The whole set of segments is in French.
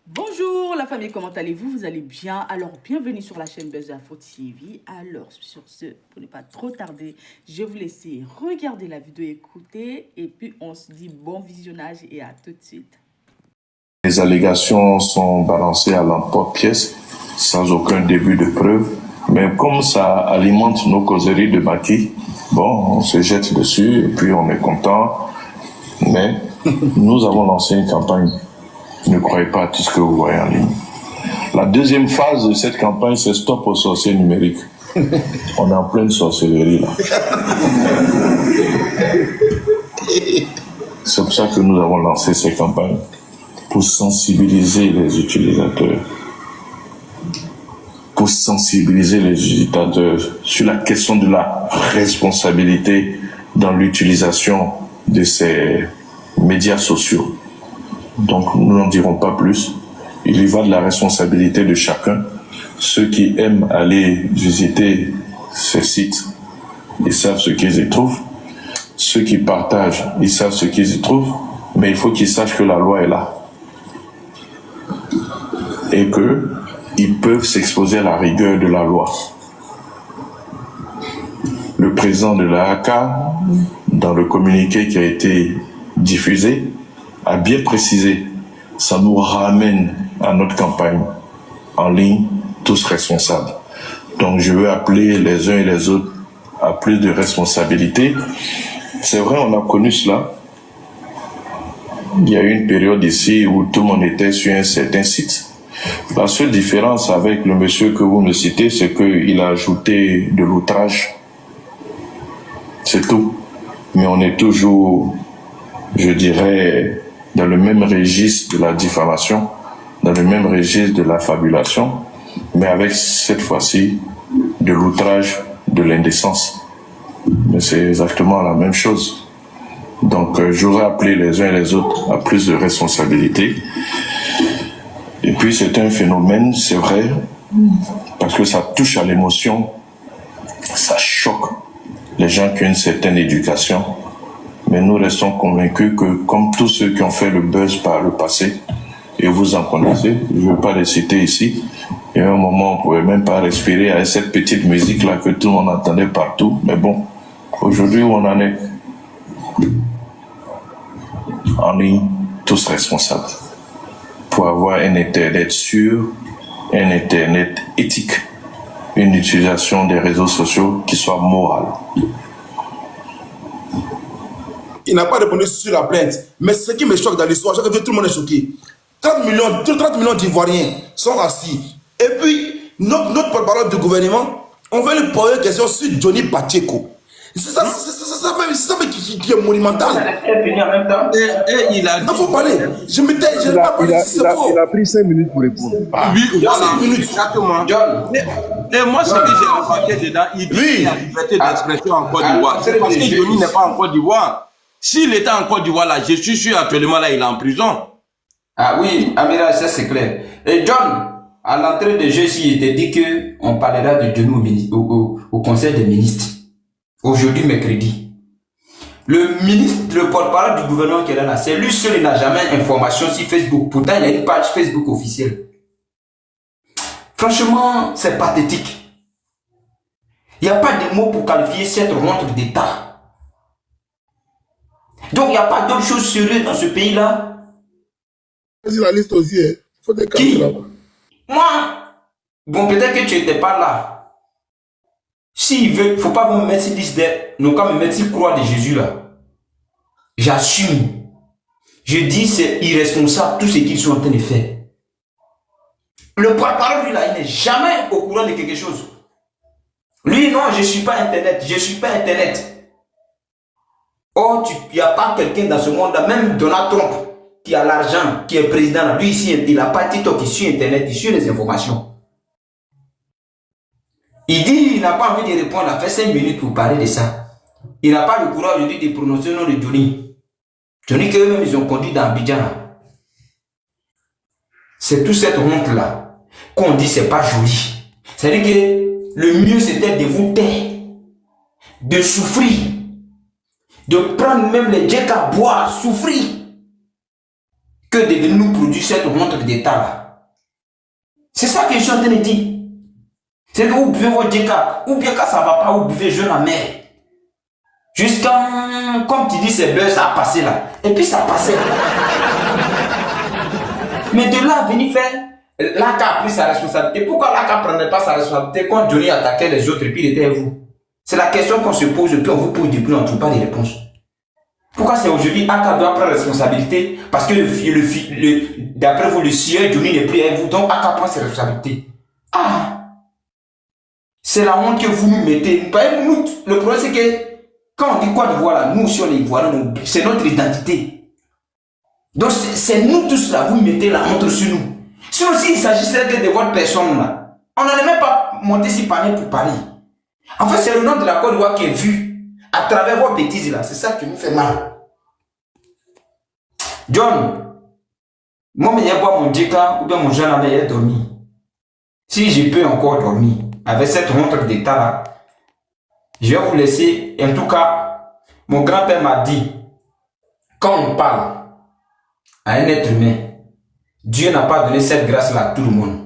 Bonjour la famille, comment allez-vous? Vous allez bien? Alors bienvenue sur la chaîne Buzz Info TV. Alors sur ce, pour ne pas trop tarder, je vais vous laisser regarder la vidéo, écouter et puis on se dit bon visionnage et à tout de suite. Les allégations sont balancées à l'emporte-pièce sans aucun début de preuve, mais comme ça alimente nos causeries de maquis, bon, on se jette dessus et puis on est content, mais nous avons lancé une campagne. Ne croyez pas à tout ce que vous voyez en ligne. La deuxième phase de cette campagne, c'est stop aux sorciers numériques. On est en pleine sorcellerie là. C'est pour ça que nous avons lancé ces campagnes, pour sensibiliser les utilisateurs. Pour sensibiliser les utilisateurs sur la question de la responsabilité dans l'utilisation de ces médias sociaux. Donc, nous n'en dirons pas plus. Il y va de la responsabilité de chacun. Ceux qui aiment aller visiter ces sites, ils savent ce qu'ils y trouvent. Ceux qui partagent, ils savent ce qu'ils y trouvent. Mais il faut qu'ils sachent que la loi est là. Et qu'ils peuvent s'exposer à la rigueur de la loi. Le président de la ACA, dans le communiqué qui a été diffusé, a bien précisé, ça nous ramène à notre campagne en ligne, tous responsables. Donc je veux appeler les uns et les autres à plus de responsabilité. C'est vrai, on a connu cela. Il y a eu une période ici où tout le monde était sur un certain site. La seule différence avec le monsieur que vous me citez, c'est qu'il a ajouté de l'outrage. C'est tout. Mais on est toujours, je dirais, dans le même registre de la diffamation, dans le même registre de la fabulation, mais avec cette fois-ci de l'outrage, de l'indécence. Mais c'est exactement la même chose. Donc j'aurais appelé les uns et les autres à plus de responsabilité. Et puis c'est un phénomène, c'est vrai, parce que ça touche à l'émotion, ça choque les gens qui ont une certaine éducation. Mais nous restons convaincus que, comme tous ceux qui ont fait le buzz par le passé, et vous en connaissez, je ne veux pas les citer ici, il y a un moment on ne pouvait même pas respirer avec cette petite musique-là que tout le monde entendait partout. Mais bon, aujourd'hui où on en est, on est tous responsables pour avoir un Internet sûr, un Internet éthique, une utilisation des réseaux sociaux qui soit morale. Il n'a pas répondu sur la plainte. Mais ce qui me choque dans l'histoire, c'est que tout le monde est choqué. 30 millions d'Ivoiriens sont assis. Et puis, notre porte-parole du gouvernement, on veut lui poser une question sur Johnny Pacheco. C'est ça qui est monumental. Il a faut parler. Il a pris 5 minutes pour répondre. Oui, voilà. 5 minutes. Exactement. Et moi, ce que j'ai remarqué dedans, il dit qu'il y a liberté d'expression en Côte d'Ivoire. C'est parce que Johnny n'est pas en Côte d'Ivoire. S'il était en Côte d'Ivoire, là, je suis sûr actuellement, là, il est en prison. Ah oui, Amira, ça c'est clair. Et John, à l'entrée de jeu, il te dit qu'on parlera de Johnny au Conseil des ministres. Aujourd'hui, mercredi. Le porte-parole du gouvernement qui est là, c'est lui seul, il n'a jamais information sur Facebook. Pourtant, il a une page Facebook officielle. Franchement, c'est pathétique. Il n'y a pas de mots pour qualifier cette rentre d'État. Donc, il n'y a pas d'autre chose sérieuses dans ce pays-là. Vas-y, la liste aussi, hein. Faut des Qui? là-bas. Moi? Bon, peut-être que tu n'étais pas là. S'il veut, il ne faut pas me mettre sur liste nous quand me mettre sur croix de Jésus là. J'assume. Je dis c'est irresponsable tout ce qu'ils sont en train de faire. Le porte-parole, lui là, il n'est jamais au courant de quelque chose. Lui, non, je ne suis pas Internet. Je ne suis pas Internet. Oh, il n'y a pas quelqu'un dans ce monde-là, même Donald Trump, qui a l'argent, qui est président, là. Lui ici, il n'a pas TikTok, il suit Internet, il suit les informations. Il dit il n'a pas envie de répondre, il a fait 5 minutes pour parler de ça. Il n'a pas le courage aujourd'hui de prononcer le nom de Johnny. Johnny qu'eux-mêmes ils ont conduit dans Abidjan. C'est toute cette honte-là qu'on dit c'est pas joli. C'est-à-dire que le mieux c'était de vous taire, de souffrir, de prendre même les djeks à boire, souffrir. que de nous produire cette montre d'État là. C'est ça que je suis en train de dire. C'est que vous buvez votre déca, ou bien quand ça ne va pas, vous buvez jeune amère. Jusqu'à, comme tu dis, c'est beurre, ça a passé là. Et puis ça a passé. Mais de là à venir faire, l'ACA a pris sa responsabilité. Pourquoi l'ACA ne prenait pas sa responsabilité quand Johnny attaquait les autres et puis il était avec vous? C'est la question qu'on se pose et puis on vous pose depuis, on ne trouve pas de réponse. Pourquoi c'est aujourd'hui ACA doit prendre la responsabilité? Parce que d'après vous, le sieur Johnny n'est plus avec vous, donc ACA prend ses responsabilités. Ah! C'est la honte que vous nous mettez. Nous, le problème c'est que quand on dit quoi de voilà, nous aussi on est Ivoiriens, c'est notre identité. Donc c'est nous tous là, vous mettez la honte sur nous. Sinon s'il s'agissait que de votre personne là, on n'allait même pas monter si parler pour parler. En fait c'est le nom de la Côte d'Ivoire qui est vu à travers vos bêtises là, c'est ça qui nous fait mal. John, moi je vais boire mon djeka ou bien mon jeune ami est dormi. Si je peux encore dormir avec cette montre d'état là, je vais vous laisser. En tout cas, mon grand-père m'a dit, quand on parle à un être humain, Dieu n'a pas donné cette grâce-là à tout le monde.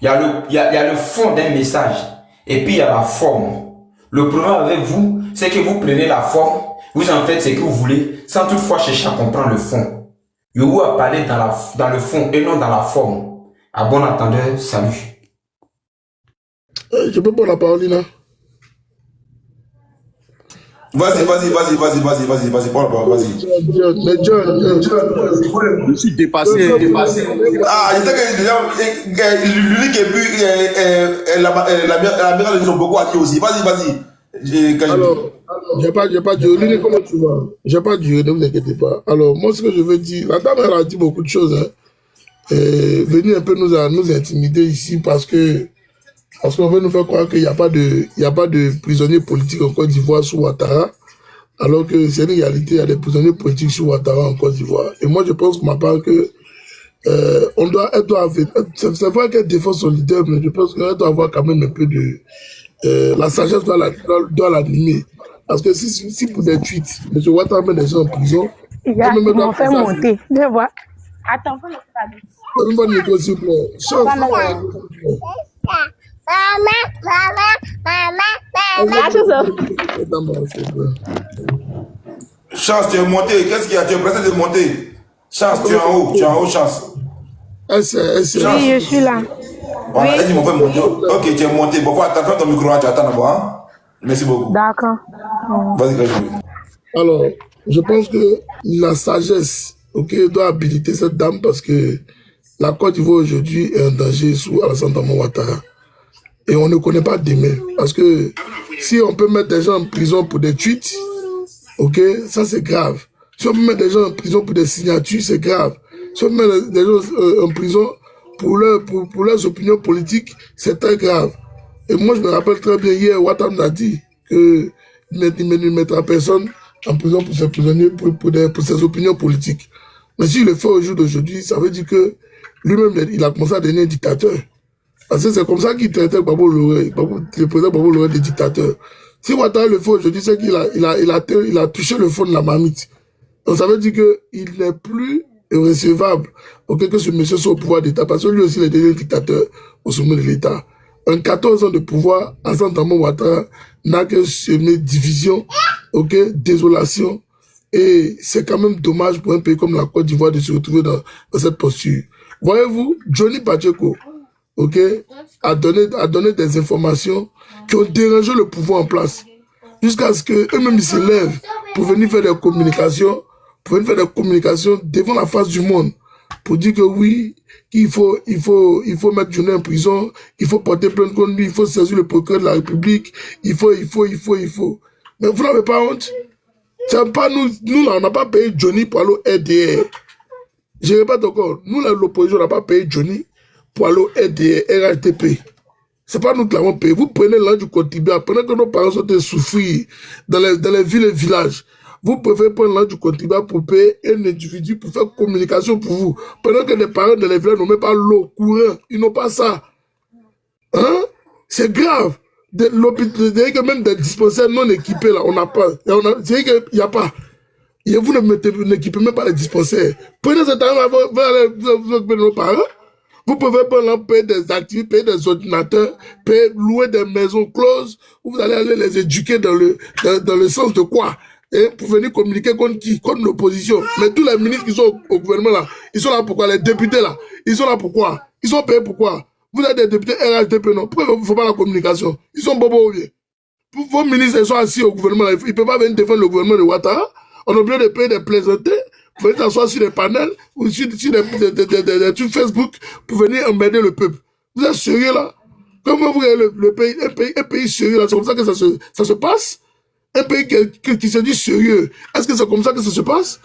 Il y a le fond d'un message et puis il y a la forme. Le problème avec vous, c'est que vous prenez la forme, vous en faites ce que vous voulez, sans toutefois chercher à comprendre le fond. Je vous ai parlé dans le fond et non dans la forme. À bon entendeur, salut. Je peux pas la parole, Lina. Vas-y, parle, vas-y. Mais John. Je suis dépassé. Ah, je sais que déjà, lui qui est plus, l'amiral, ils ont beaucoup à dire aussi. Vas-y. Alors, j'ai pas dit, Lina, comment tu vas? J'ai pas dit, ne vous inquiétez pas. Alors, moi, ce que je veux dire, la dame, elle a dit beaucoup de choses, hein. Venir un peu nous intimider ici parce qu'on veut nous faire croire qu'il n'y a pas de prisonniers politiques en Côte d'Ivoire sous Ouattara, alors que c'est une réalité, il y a des prisonniers politiques sous Ouattara en Côte d'Ivoire. Et moi, je pense pour ma part que c'est vrai qu'elle défend son leader, mais je pense qu'elle doit avoir quand même un peu de... la sagesse doit l'animer. Parce que si pour des tweets, M. Ouattara met des gens en prison... Ils m'ont fait monter. Je vois. Attends, faut le faire. Une micro, s'il vous plaît. Chance. Chance, tu es monté. Qu'est-ce qu'il y a? Tu es pressé de monter. Chance, tu es en haut, Chance. Oui, je suis là. Voilà, elle dit mon frère monter. Ok, tu es monté. Bon, attends ton micro, tu attends d'abord. Hein? Merci beaucoup. D'accord. Vas-y, continue. Alors, je pense que la sagesse, doit habiliter cette dame parce que la Côte d'Ivoire aujourd'hui est en danger sous Alassane Ouattara. Et on ne connaît pas demain. Parce que si on peut mettre des gens en prison pour des tweets, ça c'est grave. Si on peut mettre des gens en prison pour des signatures, c'est grave. Si on peut mettre des gens en prison pour leurs opinions politiques, c'est très grave. Et moi, je me rappelle très bien, hier, Ouattara m'a dit qu'il ne mettra personne en prison pour ses prisonniers, pour ses opinions politiques. Mais s'il le fait au jour d'aujourd'hui, ça veut dire que lui-même, il a commencé à devenir un dictateur. Parce que c'est comme ça qu'il traitait Gbagbo Loré, le président Gbagbo Loré des dictateurs. Si Ouattara le fait aujourd'hui, c'est qu'il a touché le fond de la marmite. Donc ça veut dire qu'il n'est plus recevable que ce monsieur soit au pouvoir d'État, parce que lui aussi il est devenu dictateur au sommet de l'État. En 14 ans de pouvoir, Alassane Ouattara n'a que semé division, désolation. Et c'est quand même dommage pour un pays comme la Côte d'Ivoire de se retrouver dans cette posture. Voyez-vous, Johnny Pacheco, a donné des informations qui ont dérangé le pouvoir en place. Jusqu'à ce qu'eux-mêmes se lèvent pour venir faire des communications, devant la face du monde, pour dire que oui, il faut mettre Johnny en prison, il faut porter plainte contre lui, il faut saisir le procureur de la République, il faut. Mais vous n'avez pas honte? C'est pas nous là, on n'a pas payé Johnny pour aller au RDR. Je répète encore, nous là, l'opposition n'a pas payé Johnny pour aller au RDR, RHTP. C'est pas nous qui l'avons payé. Vous prenez l'an du contribuable, pendant que nos parents sont souffrir dans les villes et villages. Vous préférez prendre l'an du contribuable pour payer un individu pour faire communication pour vous. Pendant que les parents de les villages n'ont même pas l'eau, courant, ils n'ont pas ça. Hein? C'est grave. Même des dispensaires non équipés, là, on n'a pas. C'est qu'il n'y a pas. Et vous n'équipez même pas les dispensaires. Prenez cet argent, vous allez vous occuper de nos parents. Vous pouvez payer des actifs, payer des ordinateurs, louer des maisons closes, où vous allez aller les éduquer dans le sens de quoi? Et pour venir communiquer contre qui? Contre l'opposition. Mais tous les ministres qui sont au gouvernement là, ils sont là pourquoi? Les députés là, ils sont là pourquoi? Ils sont payés pourquoi? Vous êtes des députés RHDP, non? Pourquoi il ne faut pas la communication? Ils sont bobos ou bien? Vos ministres, ils sont assis au gouvernement là, ils ne peuvent pas venir défendre le gouvernement de Ouattara. On a oublié de payer des plaisantés. Vous venez t'asseoir sur des panels ou sur des trucs Facebook pour venir emmerder le peuple. Vous êtes sérieux là? Comment vous voyez le pays, un pays sérieux là? C'est comme ça que ça se passe? Un pays qui se dit sérieux, est-ce que c'est comme ça que ça se passe?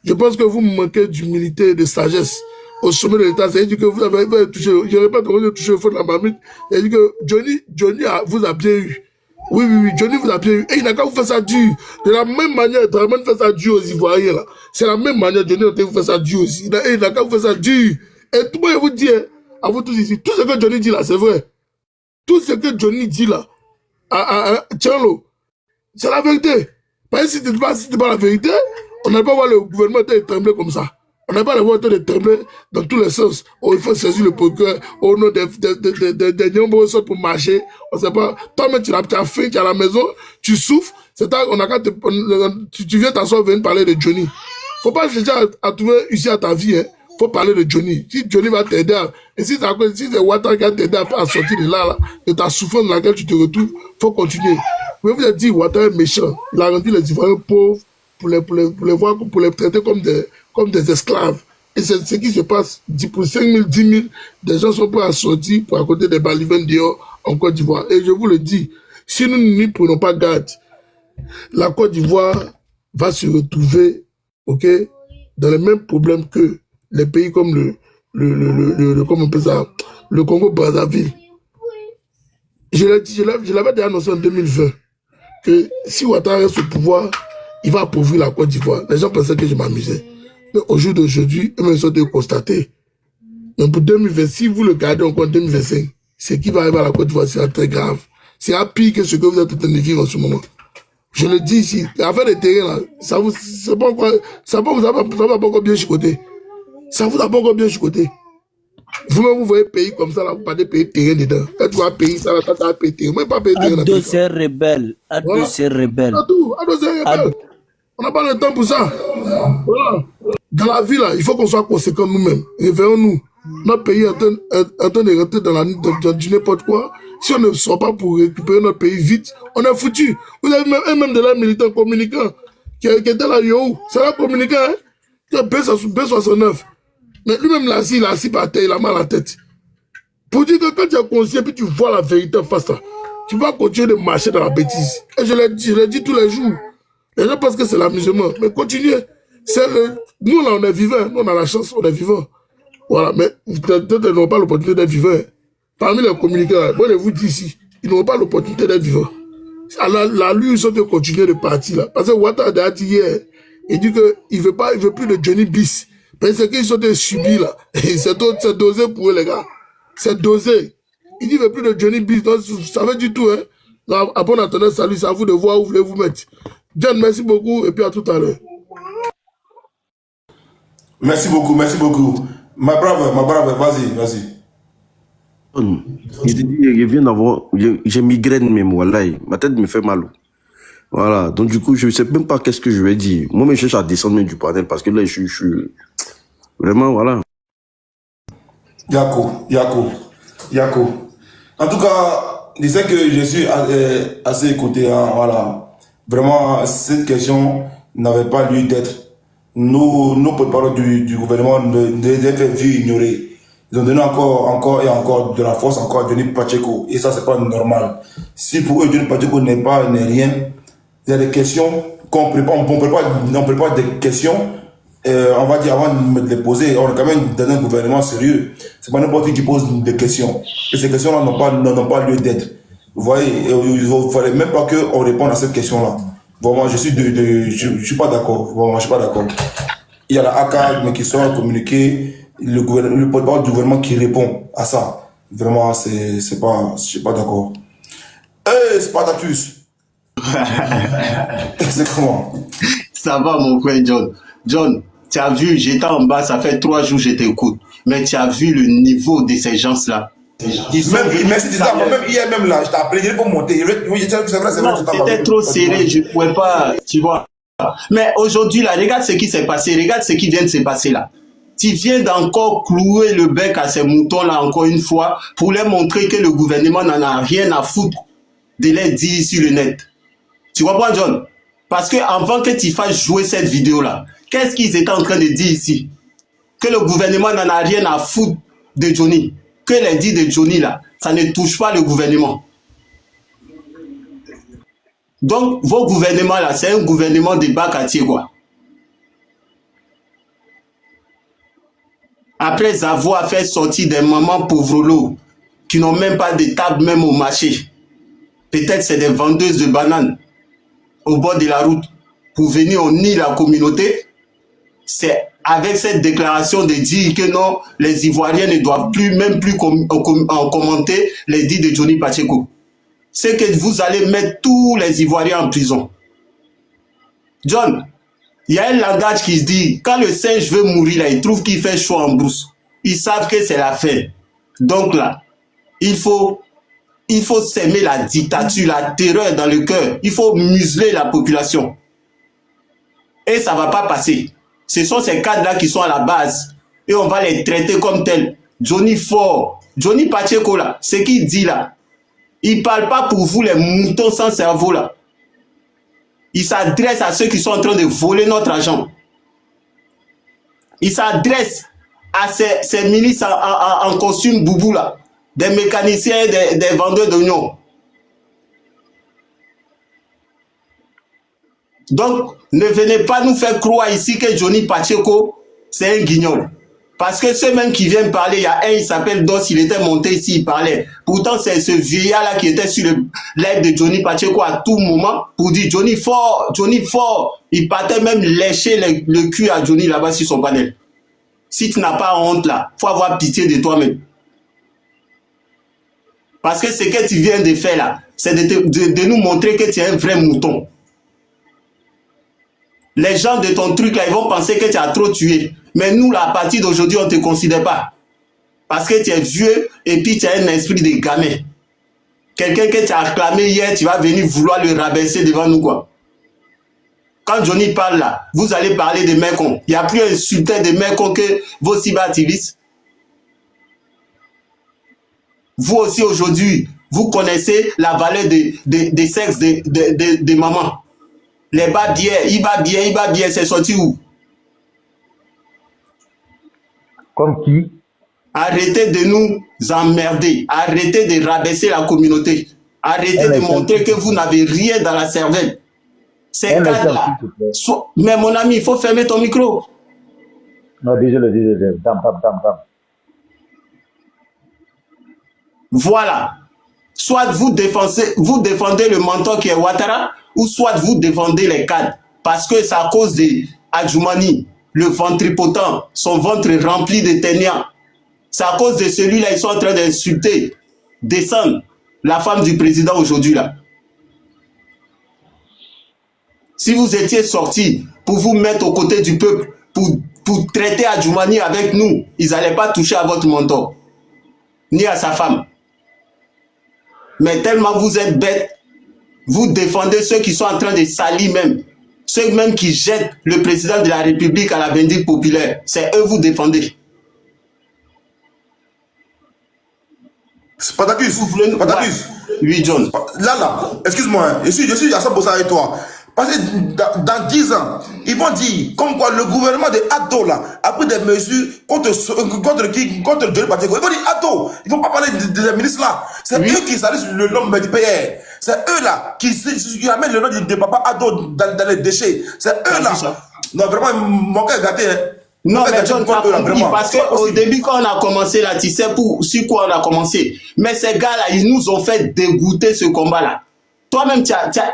Je pense que vous manquez d'humilité et de sagesse au sommet de l'État. C'est-à-dire que vous avez touché, je ne répète pas vous avez touché le fond de la marmite. C'est-à-dire que Johnny vous a bien eu. Oui, Johnny vous a bien eu. Et il n'a qu'à vous faire ça dur. De la même manière, Draman fait ça dur aux Ivoiriens là. C'est la même manière, Johnny vous fait ça dur aussi. Il n'a qu'à vous faire ça dur. Et tout le monde vous dit, à vous tous ici, tout ce que Johnny dit là, c'est vrai. Tout ce que Johnny dit là, à Tchanlo, c'est la vérité. Parce que si ce n'était pas la vérité, on n'a pas voir le gouvernement trembler comme ça. On n'a pas le voir de trembler dans tous les sens. Oh, il faut saisir le procureur. Oh non, des nombreuses sortes pour marcher. On ne sait pas. Toi-même, tu as faim, tu es à la maison, tu souffres. Tu viens t'asseoir, venir parler de Johnny. Il ne faut pas chercher à trouver ici à ta vie. Il faut parler de Johnny. Si Johnny va t'aider, et si c'est Ouattara qui va t'aider à sortir de là, de ta souffrance dans laquelle tu te retrouves, il faut continuer. Vous vous êtes dit, Ouattara est méchant. Il a rendu les Ivoiriens pauvres pour les traiter comme des esclaves. Et c'est ce qui se passe. Pour 5 000, 10 000, des gens sont prêts à sortir pour raconter des balivernes dehors en Côte d'Ivoire. Et je vous le dis, si nous n'y prenons pas garde, la Côte d'Ivoire va se retrouver, ok, dans les mêmes problèmes que les pays comme comment on appelle ça, le Congo-Brazzaville. Je l'avais déjà annoncé en 2020 que si Ouattara reste au pouvoir, il va appauvrir la Côte d'Ivoire. Les gens pensaient que je m'amusais. Mais au jour d'aujourd'hui, ils sont de constater. Mais pour 2020, si vous le gardez encore en 2025, ce qui va arriver à la Côte d'Ivoire sera très grave. C'est pire que ce que vous êtes en train de vivre en ce moment. Je le dis ici, l'affaire des terrains, là, ça vous a pas encore bien chicoté. Ça vous a pas encore bien chicoté. Vous-même, vous voyez pays comme ça, là, vous parlez payer terrain dedans. Quand tu vas payer ça, là, tu vas payer terrain. Moi, pas payer terrain. Ado, c'est rebelle. Ado, c'est rebelle. Ado, c'est rebelle. On n'a pas le temps pour ça. Voilà. Dans la vie, là, il faut qu'on soit conséquents nous-mêmes. Réveillons-nous. Notre pays est en train de rentrer dans du n'importe quoi. Si on ne sort pas pour récupérer notre pays vite, on est foutu. Vous avez même de là militant communicant qui était là, yo, c'est là communicant, hein, qui a B69. Mais lui-même, là, il a assis par terre, il a mal à la tête. Pour dire que quand tu es conscient, puis tu vois la vérité en face, là, tu vas continuer de marcher dans la bêtise. Et je l'ai dit tous les jours. Les gens pensent que c'est l'amusement. Mais continuez. Nous, là, on est vivants. Nous, on a la chance, on est vivants. Voilà. Mais d'autres n'ont pas l'opportunité d'être vivants. Parmi les communicants, moi, je vous dis ici, ils n'ont pas l'opportunité d'être vivants. La lui, ils sont de continuer de partir, là. Parce que Ouattara a dit hier, il dit qu'il ne veut plus de Johnny Bis. Parce qu'ils sont de subis, là. C'est dosé pour eux, les gars. C'est dosé. Il dit qu'il ne veut plus de Johnny Bis. Donc, ça veut dire tout, hein. Donc, à bon entendeur, salut, c'est à vous de voir où vous voulez vous mettre. John, merci beaucoup et puis à tout à l'heure. Merci beaucoup, merci beaucoup. Ma brave, vas-y. Je te dis, je viens d'avoir, j'ai migraine même, voilà, ma tête me fait mal. Voilà, donc du coup, je ne sais même pas qu'est-ce que je vais dire. Moi, je cherche à descendre même du panel parce que là, je suis vraiment, voilà. Yako. En tout cas, je sais que je suis assez écouté, hein, voilà. Vraiment, cette question n'avait pas lieu d'être. Nos porte-parole du gouvernement n'étaient vus ignorer. Ils ont donné encore de la force encore à Johnny Pacheco. Et ça, c'est pas normal. Si pour eux, Johnny Pacheco n'est rien, il y a des questions qu'on prépare. On prépare des questions, on va dire avant de les poser. On est quand même dans un gouvernement sérieux. C'est pas n'importe qui pose des questions. Et ces questions-là n'ont pas lieu d'être. Vous voyez, il ne fallait même pas qu'on réponde à cette question-là. Vraiment, je suis pas d'accord. Vraiment, je suis pas d'accord. Il y a la AK, mais qui sort communiquer, le porte-parole du gouvernement qui répond à ça. Vraiment, je suis pas d'accord. Spartacus. C'est comment? Ça va, mon frère John. John, tu as vu, j'étais en bas, ça fait 3 jours que je t'écoute. Mais tu as vu le niveau de ces gens-là. Merci, moi-même, hier même là, je t'ai appelé pour monter. Oui, c'est vrai. Non, c'était trop serré, je ne pouvais pas, tu vois. Mais aujourd'hui, là, regarde ce qui s'est passé, regarde ce qui vient de se passer là. Tu viens d'encore clouer le bec à ces moutons-là encore une fois pour leur montrer que le gouvernement n'en a rien à foutre de les dire sur le net. Tu comprends, John? Parce que avant que tu fasses jouer cette vidéo-là, qu'est-ce qu'ils étaient en train de dire ici? Que le gouvernement n'en a rien à foutre de Johnny. Que les dits de Johnny, là, ça ne touche pas le gouvernement. Donc, vos gouvernements, là, c'est un gouvernement de bas-quartier, quoi. Après avoir fait sortir des mamans pauvrelots qui n'ont même pas de table même au marché. Peut-être c'est des vendeuses de bananes au bord de la route pour venir unir la communauté. C'est avec cette déclaration de dire que non, les Ivoiriens ne doivent même plus commenter les dits de Johnny Pacheco. C'est que vous allez mettre tous les Ivoiriens en prison. John, il y a un langage qui se dit, quand le singe veut mourir, là, il trouve qu'il fait chaud en brousse. Ils savent que c'est la fin. Donc là, il faut s'aimer la dictature, la terreur dans le cœur. Il faut museler la population. Et ça ne va pas passer. Ce sont ces cadres-là qui sont à la base. Et on va les traiter comme tels. Johnny Ford, Johnny Pacheco, là, ce qu'il dit là, il ne parle pas pour vous les moutons sans cerveau là. Il s'adresse à ceux qui sont en train de voler notre argent. Il s'adresse à ces milices en costume boubou là, des mécaniciens, des vendeurs d'oignons. Donc, ne venez pas nous faire croire ici que Johnny Pacheco, c'est un guignol. Parce que ceux même qui viennent parler, il y a un, il s'appelle Dos, il était monté ici, il parlait. Pourtant, c'est ce vieillard-là qui était sur le live de Johnny Pacheco à tout moment pour dire Johnny fort, Johnny fort. Il partait même lécher le cul à Johnny là-bas sur son panel. Si tu n'as pas honte là, il faut avoir pitié de toi-même. Parce que ce que tu viens de faire là, c'est de nous montrer que tu es un vrai mouton. Les gens de ton truc là, ils vont penser que tu as trop tué. Mais nous là, à partir d'aujourd'hui, on ne te considère pas. Parce que tu es vieux et puis tu as un esprit de gamin. Quelqu'un que tu as acclamé hier, tu vas venir vouloir le rabaisser devant nous quoi. Quand Johnny parle là, vous allez parler de Mekong. Il n'y a plus un insulteur de Mekong que vos cyberactivistes. Vous aussi aujourd'hui, vous connaissez la valeur des sexes de maman. Les bas biais, il va bien, c'est sorti où? Comme qui? Arrêtez de nous emmerder. Arrêtez de rabaisser la communauté. Arrêtez de montrer que vous n'avez rien dans la cervelle. C'est là. Mais mon ami, il faut fermer ton micro. Non, désolé. Dam. Voilà. Soit vous défendez le mentor qui est Ouattara, ou soit vous défendez les cadres. Parce que c'est à cause de Adjoumani, le ventripotent, son ventre rempli de ténias. C'est à cause de celui-là, ils sont en train d'insulter, descendre la femme du président aujourd'hui là. Si vous étiez sortis pour vous mettre aux côtés du peuple, pour traiter Adjoumani avec nous, ils n'allaient pas toucher à votre mentor, ni à sa femme. Mais tellement vous êtes bêtes, vous défendez ceux qui sont en train de salir même. Ceux même qui jettent le président de la République à la vindicte populaire. C'est eux vous défendez. Spartacus. Oui, John. Là, excuse-moi, je suis à 100% avec toi. Parce que dans 10 ans, ils vont dire comme quoi le gouvernement de Addo là a pris des mesures contre Johnny Pacheco. Ils vont dire Addo, ils ne vont pas parler des ministres là. C'est eux qui salissent le nom du PR. C'est eux là qui amènent le nom de papa Addo dans les déchets. C'est eux là. Non, vraiment, mon cœur est gâté. Hein. Non, mais John, parce qu'au début, quand on a commencé là, tu sais sur quoi on a commencé. Mais ces gars-là, ils nous ont fait dégoûter ce combat-là. Toi-même,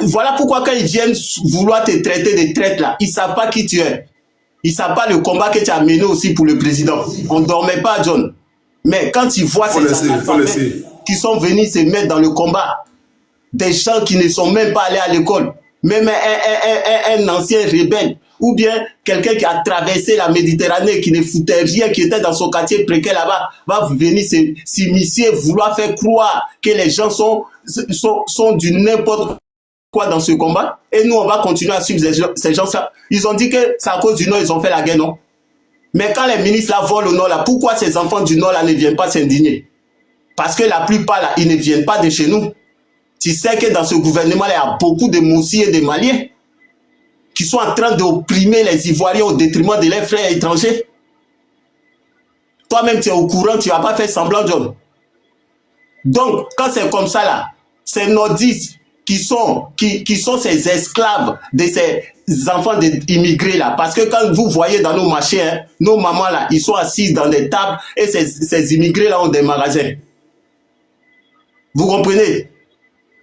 voilà pourquoi quand ils viennent vouloir te traiter de traite là, ils ne savent pas qui tu es. Ils ne savent pas le combat que tu as mené aussi pour le président. On ne dormait pas, John. Mais quand ils voient ces analphabètes qui sont venus se mettre dans le combat, des gens qui ne sont même pas allés à l'école, même un ancien rebelle, ou bien quelqu'un qui a traversé la Méditerranée, qui ne foutait rien, qui était dans son quartier précaire là-bas, va venir s'immiscer, vouloir faire croire que les gens sont du n'importe quoi dans ce combat. Et nous, on va continuer à suivre ces gens-là. Ils ont dit que c'est à cause du Nord, ils ont fait la guerre, non? Mais quand les ministres là volent au Nord, là, pourquoi ces enfants du Nord là ne viennent pas s'indigner? Parce que la plupart là, ils ne viennent pas de chez nous. Tu sais que dans ce gouvernement là, il y a beaucoup de Moussis et de Maliens qui sont en train d'opprimer les Ivoiriens au détriment de leurs frères étrangers. Toi-même, tu es au courant, tu ne vas pas faire semblant, John. Donc, quand c'est comme ça là, ces nordistes qui sont ces esclaves de ces enfants d'immigrés là, parce que quand vous voyez dans nos marchés, hein, nos mamans là, ils sont assises dans des tables et ces immigrés là ont des magasins. Vous comprenez?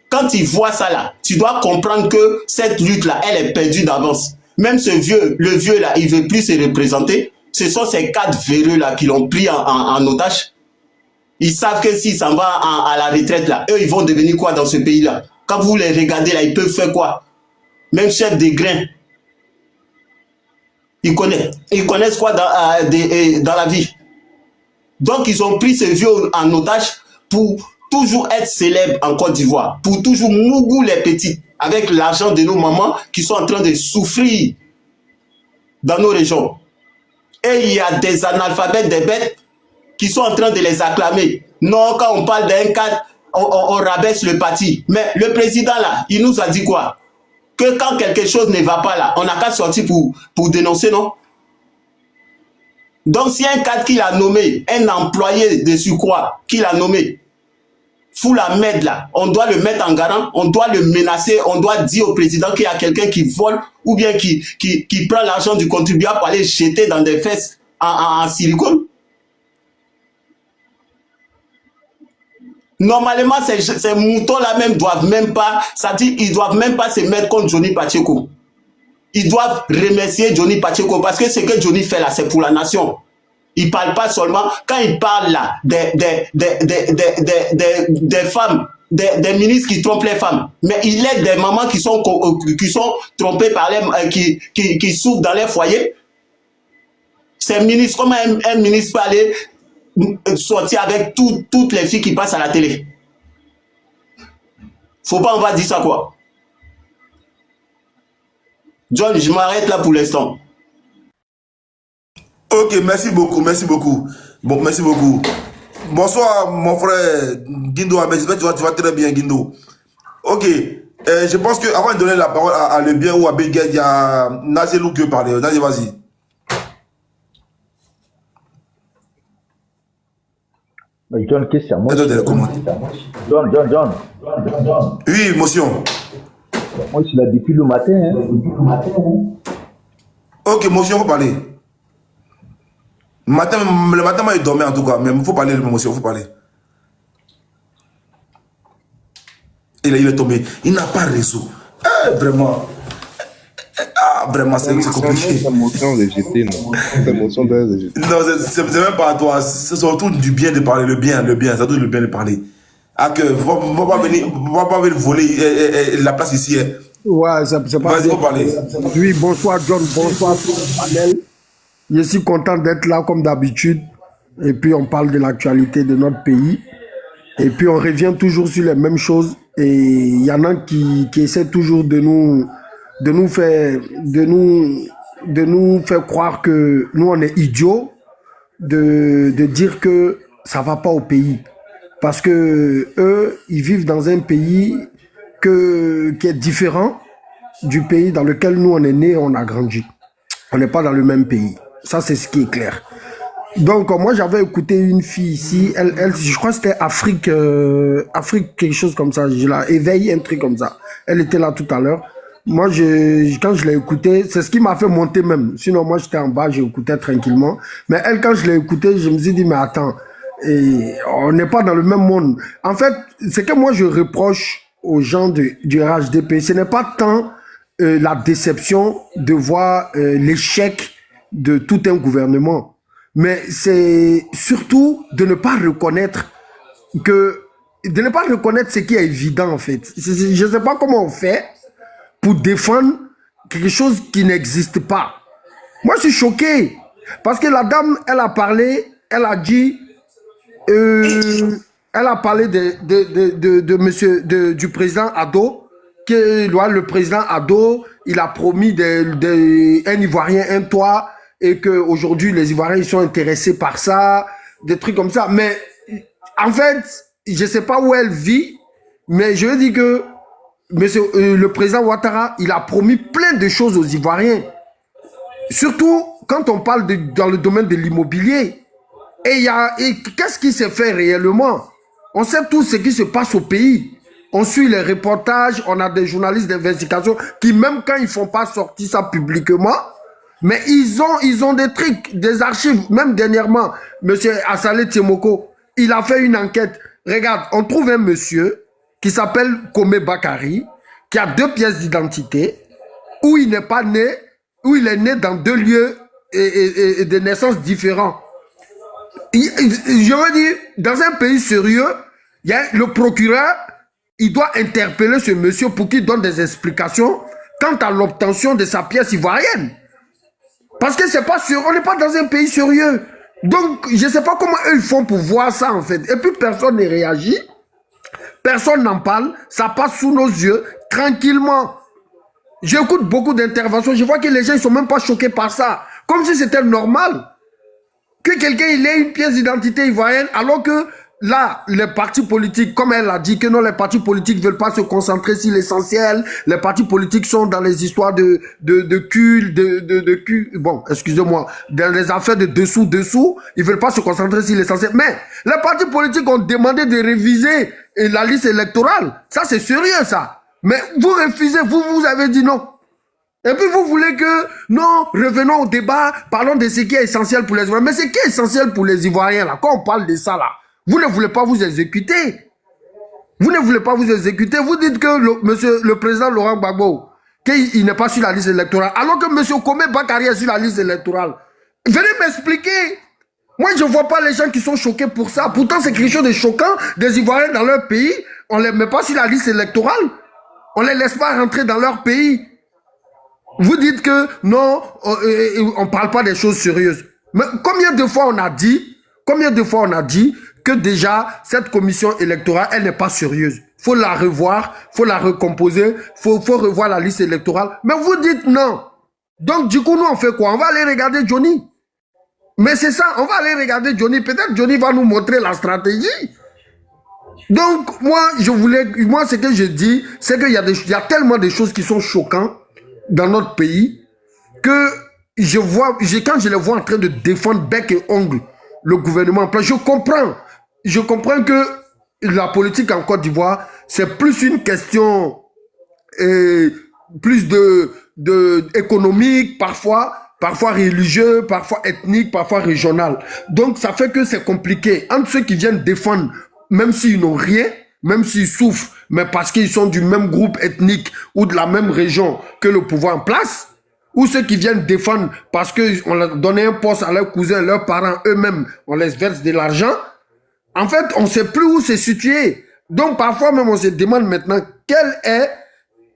Quand tu vois ça là, tu dois comprendre que cette lutte là, elle est perdue d'avance. Même le vieux là, il veut plus se représenter. Ce sont ces 4 véreux là qui l'ont pris en otage. Ils savent que s'ils s'en vont à la retraite là, eux ils vont devenir quoi dans ce pays là? Quand vous les regardez là, ils peuvent faire quoi? Même chef des grains. Ils connaissent quoi dans la vie? Donc ils ont pris ce vieux en otage pour toujours être célèbre en Côte d'Ivoire, pour toujours mougou les petits, avec l'argent de nos mamans qui sont en train de souffrir dans nos régions. Et il y a des analphabètes, des bêtes, qui sont en train de les acclamer. Non, quand on parle d'un cadre, on rabaisse le parti. Mais le président là, il nous a dit quoi? Que quand quelque chose ne va pas là, on n'a qu'à sortir pour dénoncer, non? Donc si un cadre qu'il a nommé, un employé de surcroît qu'il a nommé, fout la merde là, on doit le mettre en garant, on doit le menacer, on doit dire au président qu'il y a quelqu'un qui vole ou bien qui prend l'argent du contribuable pour aller jeter dans des fesses en silicone. Normalement, ces moutons-là même doivent même pas, ça dit, ils doivent même pas se mettre contre Johnny Pacheco. Ils doivent remercier Johnny Pacheco parce que ce que Johnny fait là, c'est pour la nation. Il parle pas seulement, quand il parle là des femmes, des ministres qui trompent les femmes, mais il aide des mamans qui sont trompées par qui souffrent dans les foyers. Ces ministres, comment un ministre peut aller sortir avec toutes les filles qui passent à la télé? Faut pas, on va dire ça quoi. John, je m'arrête là pour l'instant. Ok, merci beaucoup, merci beaucoup. Bon, merci beaucoup. Bonsoir, mon frère Guindo Ahmed. J'espère que tu vas très bien, Guindo. Ok, je pense que avant de donner la parole à Le Bien ou à Belgued, il y a Nazelou qui veut parler. Nazel, vas-y. John, qu'est-ce que c'est moi? John. Oui, motion. Moi, je suis là depuis le matin. Hein. Ok, motion, faut parler. Le matin, moi, il dormait en tout cas, mais il faut parler de motion, il faut parler. Il est tombé. Il n'a pas réseau. Vraiment. Vraiment, c'est compliqué. C'est motion de jeter, non? C'est motion de jeter. Non, c'est même pas à toi. C'est surtout du bien de parler, le bien, c'est surtout le bien de parler. Ah, que, va pas venir voler la place ici. Hein. Ouais, c'est pas. Vas-y, faut parler. Oui, bonsoir, John, bonsoir, panel. Je suis content d'être là comme d'habitude. Et puis, on parle de l'actualité de notre pays. Et puis, on revient toujours sur les mêmes choses. Et il y en a qui essaient toujours de nous faire croire que nous, on est idiots, de dire que ça va pas au pays. Parce que eux, ils vivent dans un pays qui est différent du pays dans lequel nous, on est nés, on a grandi. On n'est pas dans le même pays. Ça, c'est ce qui est clair. Donc, moi, j'avais écouté une fille ici. Elle, je crois que c'était Afrique, quelque chose comme ça. Je la éveille, un truc comme ça. Elle était là tout à l'heure. Moi, quand je l'ai écouté, c'est ce qui m'a fait monter même. Sinon, moi, j'étais en bas, j'écoutais tranquillement. Mais elle, quand je l'ai écouté, je me suis dit, mais attends, on n'est pas dans le même monde. En fait, c'est que moi, je reproche aux gens du RHDP. Ce n'est pas tant la déception de voir l'échec de tout un gouvernement. Mais c'est surtout de ne pas reconnaître ce qui est évident, en fait. Je ne sais pas comment on fait pour défendre quelque chose qui n'existe pas. Moi, je suis choqué. Parce que la dame, elle a parlé, elle a dit, elle a parlé du président Ado, que le président Ado, il a promis un Ivoirien, un toit, et qu'aujourd'hui, les Ivoiriens, ils sont intéressés par ça, des trucs comme ça. Mais, en fait, je ne sais pas où elle vit, mais je veux dire que le président Ouattara, il a promis plein de choses aux Ivoiriens. Surtout quand on parle dans le domaine de l'immobilier. Et qu'est-ce qui s'est fait réellement? On sait tout ce qui se passe au pays. On suit les reportages, on a des journalistes d'investigation qui, même quand ils ne font pas sortir ça publiquement, mais ils ont des trucs, des archives. Même dernièrement, M. Assalé Tiemoko, il a fait une enquête. Regarde, on trouve un monsieur qui s'appelle Kome Bakari, qui a 2 pièces d'identité, où il n'est pas né, où il est né dans 2 lieux et de naissance différents. Je veux dire, dans un pays sérieux, le procureur, il doit interpeller ce monsieur pour qu'il donne des explications quant à l'obtention de sa pièce ivoirienne. Parce que c'est pas sûr, on n'est pas dans un pays sérieux. Donc, je ne sais pas comment eux ils font pour voir ça en fait. Et puis personne ne réagit, personne n'en parle, ça passe sous nos yeux, tranquillement. J'écoute beaucoup d'interventions, je vois que les gens ne sont même pas choqués par ça. Comme si c'était normal que quelqu'un ait une pièce d'identité ivoirienne, alors que là, les partis politiques, comme elle a dit, que non, les partis politiques ne veulent pas se concentrer sur l'essentiel, les partis politiques sont dans les histoires de cul, bon, excusez-moi, dans les affaires de dessous, ils ne veulent pas se concentrer sur l'essentiel. Mais les partis politiques ont demandé de réviser la liste électorale. Ça, c'est sérieux, ça. Mais vous refusez, vous avez dit non. Et puis vous voulez que, non, revenons au débat, parlons de ce qui est essentiel pour les Ivoiriens. Mais ce qui est essentiel pour les Ivoiriens, là, quand on parle de ça, là, vous ne voulez pas vous exécuter. Vous ne voulez pas vous exécuter. Vous dites que le président Laurent Gbagbo, qu'il n'est pas sur la liste électorale, alors que M. Kome Bakari est sur la liste électorale. Venez m'expliquer. Moi, je ne vois pas les gens qui sont choqués pour ça. Pourtant, c'est quelque chose de choquant. Des Ivoiriens dans leur pays, on ne les met pas sur la liste électorale. On ne les laisse pas rentrer dans leur pays. Vous dites que non, on ne parle pas des choses sérieuses. Mais combien de fois on a dit que déjà cette commission électorale, elle n'est pas sérieuse. Il faut la revoir, il faut la recomposer, il faut revoir la liste électorale. Mais vous dites non. Donc du coup, nous on fait quoi? On va aller regarder Johnny. Mais c'est ça, on va aller regarder Johnny. Peut-être Johnny va nous montrer la stratégie. Donc moi, ce que je dis, c'est qu'il y a tellement de choses qui sont choquantes dans notre pays que quand je les vois en train de défendre bec et ongle le gouvernement en place, je comprends que la politique en Côte d'Ivoire, c'est plus une question plus économique, parfois religieux, parfois ethnique, parfois régional. Donc ça fait que c'est compliqué. Entre ceux qui viennent défendre, même s'ils n'ont rien, même s'ils souffrent, mais parce qu'ils sont du même groupe ethnique ou de la même région que le pouvoir en place, ou ceux qui viennent défendre parce qu'on leur donnait un poste à leurs cousins, leurs parents, eux-mêmes, on les verse de l'argent. En fait, on ne sait plus où se situer. Donc parfois même, on se demande maintenant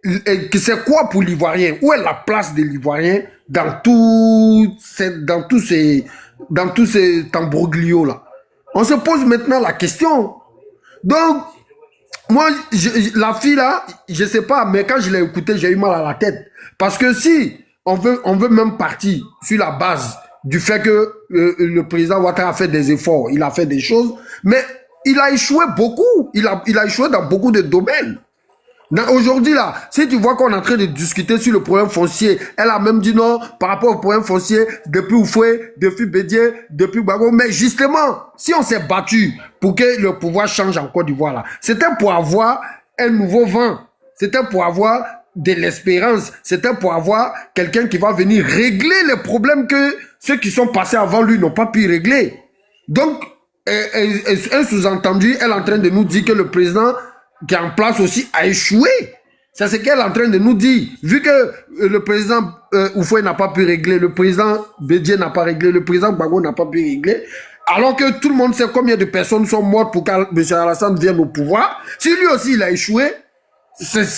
c'est quoi pour l'Ivoirien? Où est la place de l'Ivoirien dans tous ces tambroglios-là? On se pose maintenant la question. Donc, moi, la fille là, je sais pas, mais quand je l'ai écoutée, j'ai eu mal à la tête. Parce que si on veut même partir sur la base du fait que le président Ouattara a fait des efforts, il a fait des choses, mais il a échoué beaucoup. Il a échoué dans beaucoup de domaines. Aujourd'hui là, si tu vois qu'on est en train de discuter sur le problème foncier, elle a même dit non par rapport au problème foncier depuis Oufoué, depuis Bédié, depuis Gbagbo. Mais justement, si on s'est battu pour que le pouvoir change en Côte d'Ivoire là, c'était pour avoir un nouveau vent, c'était pour avoir de l'espérance, c'était pour avoir quelqu'un qui va venir régler les problèmes que ceux qui sont passés avant lui n'ont pas pu régler. Donc, un sous-entendu, elle est en train de nous dire que le président qui est en place aussi a échoué. C'est ce qu'elle est en train de nous dire. Vu que le président Oufoué n'a pas pu régler, le président Bédié n'a pas réglé, le président Gbagbo n'a pas pu régler, alors que tout le monde sait combien de personnes sont mortes pour que M. Alassane vienne au pouvoir, si lui aussi il a échoué,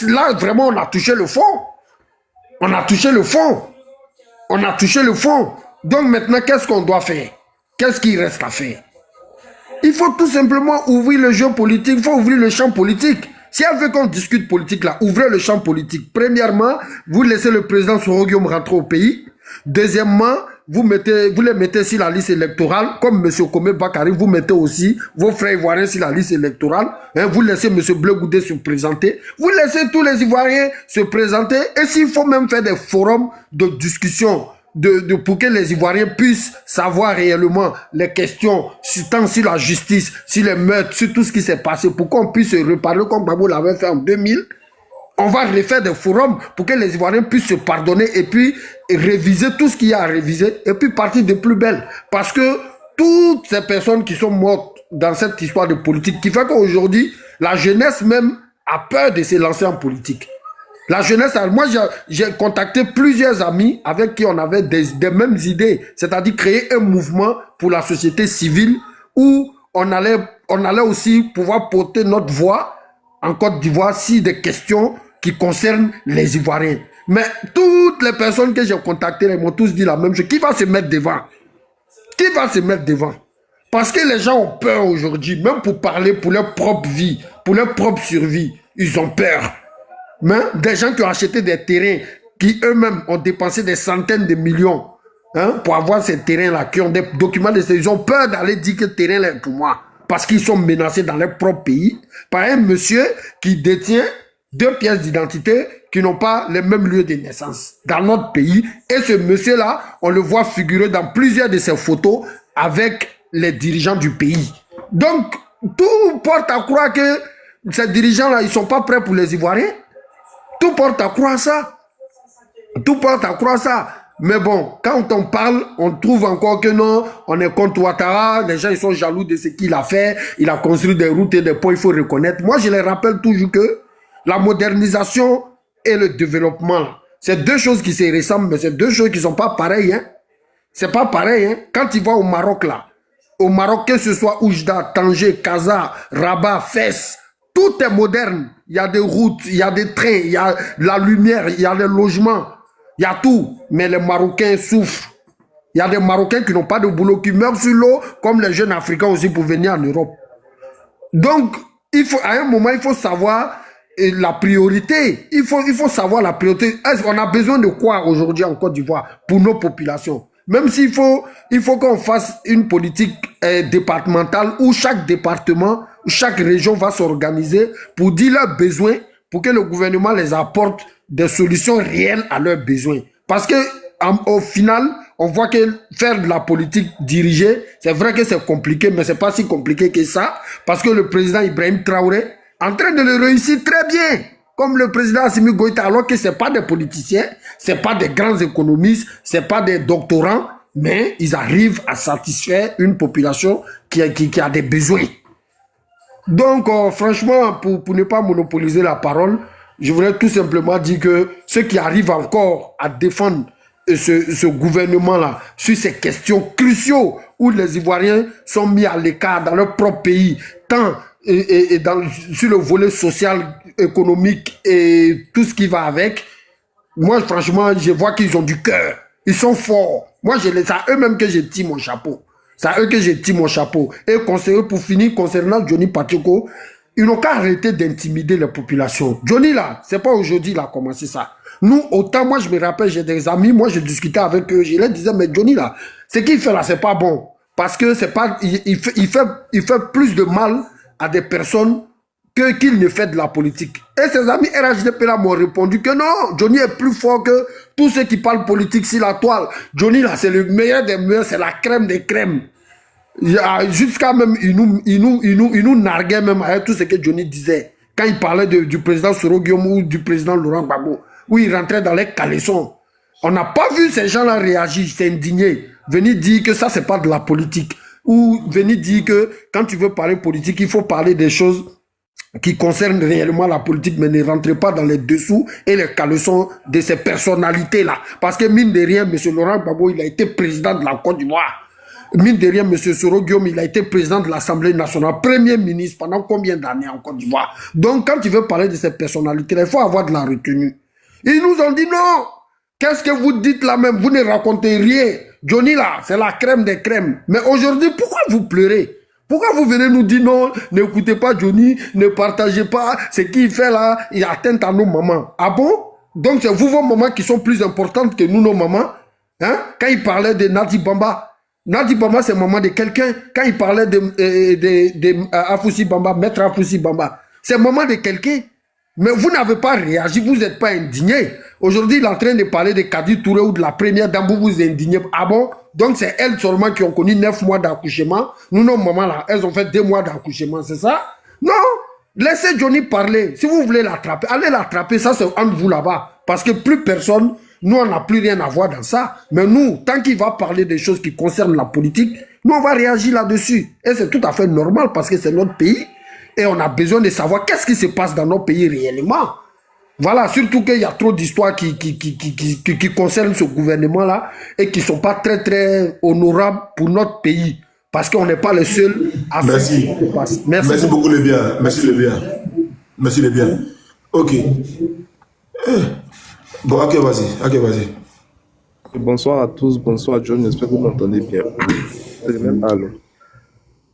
là vraiment on a touché le fond. On a touché le fond. On a touché le fond. Donc maintenant, qu'est-ce qu'on doit faire? Qu'est-ce qu'il reste à faire? Il faut tout simplement ouvrir le jeu politique, il faut ouvrir le champ politique. Si elle veut qu'on discute politique là, ouvrez le champ politique. Premièrement, vous laissez le président Soro Guillaume rentrer au pays. Deuxièmement, vous les mettez sur la liste électorale, comme M. Kome Bakari, vous mettez aussi vos frères ivoiriens sur la liste électorale. Hein, vous laissez M. Bleu Goudé se présenter. Vous laissez tous les Ivoiriens se présenter. Et s'il faut même faire des forums de discussion, pour que les Ivoiriens puissent savoir réellement les questions, tant sur la justice, sur les meurtres, sur tout ce qui s'est passé, pour qu'on puisse se reparler comme Babou l'avait fait en 2000. On va refaire des forums pour que les Ivoiriens puissent se pardonner et puis réviser tout ce qu'il y a à réviser et puis partir de plus belle. Parce que toutes ces personnes qui sont mortes dans cette histoire de politique, qui fait qu'aujourd'hui, la jeunesse même a peur de se lancer en politique. La jeunesse, moi j'ai contacté plusieurs amis avec qui on avait des mêmes idées, c'est-à-dire créer un mouvement pour la société civile où on allait aussi pouvoir porter notre voix en Côte d'Ivoire si des questions qui concernent les Ivoiriens. Mais toutes les personnes que j'ai contactées, ils m'ont tous dit la même chose. Qui va se mettre devant? Qui va se mettre devant? Parce que les gens ont peur aujourd'hui, même pour parler pour leur propre vie, pour leur propre survie, ils ont peur. Mais des gens qui ont acheté des terrains, qui eux-mêmes ont dépensé des centaines de millions pour avoir ces terrains-là, qui ont des documents de ils ont peur d'aller dire que le terrain est pour moi. Parce qu'ils sont menacés dans leur propre pays par un monsieur qui détient 2 pièces d'identité qui n'ont pas le même lieu de naissance dans notre pays. Et ce monsieur-là, on le voit figurer dans plusieurs de ses photos avec les dirigeants du pays. Donc, tout porte à croire que ces dirigeants-là, ils ne sont pas prêts pour les Ivoiriens. Tout porte à croire ça. Tout porte à croire ça. Mais bon, quand on parle, on trouve encore que non, on est contre Ouattara, les gens ils sont jaloux de ce qu'il a fait, il a construit des routes et des ponts, il faut reconnaître. Moi, je les rappelle toujours que la modernisation et le développement, c'est 2 choses qui se ressemblent, mais c'est 2 choses qui ne sont pas pareilles. Hein. C'est pas pareil. Hein. Quand tu vas au Maroc, là, au Maroc, que ce soit Oujda, Tanger, Casa, Rabat, Fès, tout est moderne. Il y a des routes, il y a des trains, il y a la lumière, il y a les logements. Il y a tout, mais les Marocains souffrent. Il y a des Marocains qui n'ont pas de boulot, qui meurent sur l'eau, comme les jeunes Africains aussi pour venir en Europe. Donc, à un moment, il faut savoir la priorité. Il faut savoir la priorité. On a besoin de quoi aujourd'hui en Côte d'Ivoire pour nos populations? Même s'il faut qu'on fasse une politique départementale où chaque département, chaque région va s'organiser pour dire leurs besoins, pour que le gouvernement les apporte des solutions réelles à leurs besoins. Parce que au final, on voit que faire de la politique dirigée, c'est vrai que c'est compliqué, mais c'est pas si compliqué que ça. Parce que le président Ibrahim Traoré est en train de le réussir très bien. Comme le président Assimi Goïta, alors que c'est pas des politiciens, c'est pas des grands économistes, c'est pas des doctorants, mais ils arrivent à satisfaire une population qui a des besoins. Donc, franchement, pour ne pas monopoliser la parole, je voudrais tout simplement dire que ceux qui arrivent encore à défendre ce gouvernement-là sur ces questions cruciaux où les Ivoiriens sont mis à l'écart dans leur propre pays, tant sur le volet social, économique et tout ce qui va avec, moi, franchement, je vois qu'ils ont du cœur. Ils sont forts. Moi, c'est à eux-mêmes que je tire mon chapeau. C'est à eux que je tire mon chapeau. Et pour finir, concernant Johnny Pacheco, ils n'ont qu'à arrêter d'intimider les populations. Johnny, là, c'est pas aujourd'hui qu'il a commencé ça. Nous, autant, moi, je me rappelle, j'ai des amis, moi, je discutais avec eux, je leur disais, mais Johnny, là, ce qu'il fait là, c'est pas bon. Parce que c'est pas, il fait plus de mal à des personnes qu'il ne fait de la politique. Et ses amis RHDP là m'ont répondu que non, Johnny est plus fort que tous ceux qui parlent politique sur la toile. Johnny là, c'est le meilleur des meilleurs, c'est la crème des crèmes. Jusqu'à même, il nous narguait même avec tout ce que Johnny disait. Quand il parlait du président Soro Guillaume ou du président Laurent Gbagbo, où il rentrait dans les caleçons. On n'a pas vu ces gens-là réagir, s'indigner, venir dire que ça, c'est pas de la politique. Ou venir dire que quand tu veux parler politique, il faut parler des choses qui concernent réellement la politique, mais ne rentrez pas dans les dessous et les caleçons de ces personnalités-là. Parce que mine de rien, M. Laurent Gbagbo, il a été président de la Côte d'Ivoire. Mine de rien, M. Soro Guillaume, il a été président de l'Assemblée nationale, premier ministre pendant combien d'années en Côte d'Ivoire. Donc, quand tu veux parler de ces personnalités-là, il faut avoir de la retenue. Ils nous ont dit non, Qu'est-ce que vous dites là même? Vous ne racontez rien. Johnny là, c'est la crème des crèmes. Mais aujourd'hui, pourquoi vous pleurez? Pourquoi vous venez nous dire non, n'écoutez pas Johnny, ne partagez pas ce qu'il fait là, il atteint à nos mamans. Ah bon? Donc c'est vous vos mamans qui sont plus importantes que nous, nos mamans? Hein? Quand il parlait de Nadi Bamba, Nadi Bamba c'est maman de quelqu'un. Quand il parlait de Afoussi Bamba, maître Afoussi Bamba, c'est maman de quelqu'un. Mais vous n'avez pas réagi, vous n'êtes pas indigné. Aujourd'hui, il est en train de parler de Kadi Touré ou de la première dame, vous vous indignez. Ah bon? Donc c'est elles seulement qui ont connu 9 mois d'accouchement. Nous, nos mamans là, elles ont fait 2 mois d'accouchement, c'est ça? Non! Laissez Johnny parler. Si vous voulez l'attraper, allez l'attraper, ça c'est entre vous là-bas. Parce que plus personne, nous on n'a plus rien à voir dans ça. Mais nous, tant qu'il va parler des choses qui concernent la politique, nous on va réagir là-dessus. Et c'est tout à fait normal parce que c'est notre pays. Et on a besoin de savoir qu'est-ce qui se passe dans nos pays réellement. Voilà, surtout qu'il y a trop d'histoires qui concernent ce gouvernement-là et qui ne sont pas très, très honorables pour notre pays. Parce qu'on n'est pas les seuls à faire ce qui se passe. Merci beaucoup les biens. Merci les biens. Merci les biens. Ok. Bon, ok, vas-y. Bonsoir à tous, bonsoir John, j'espère que vous m'entendez bien. Allô.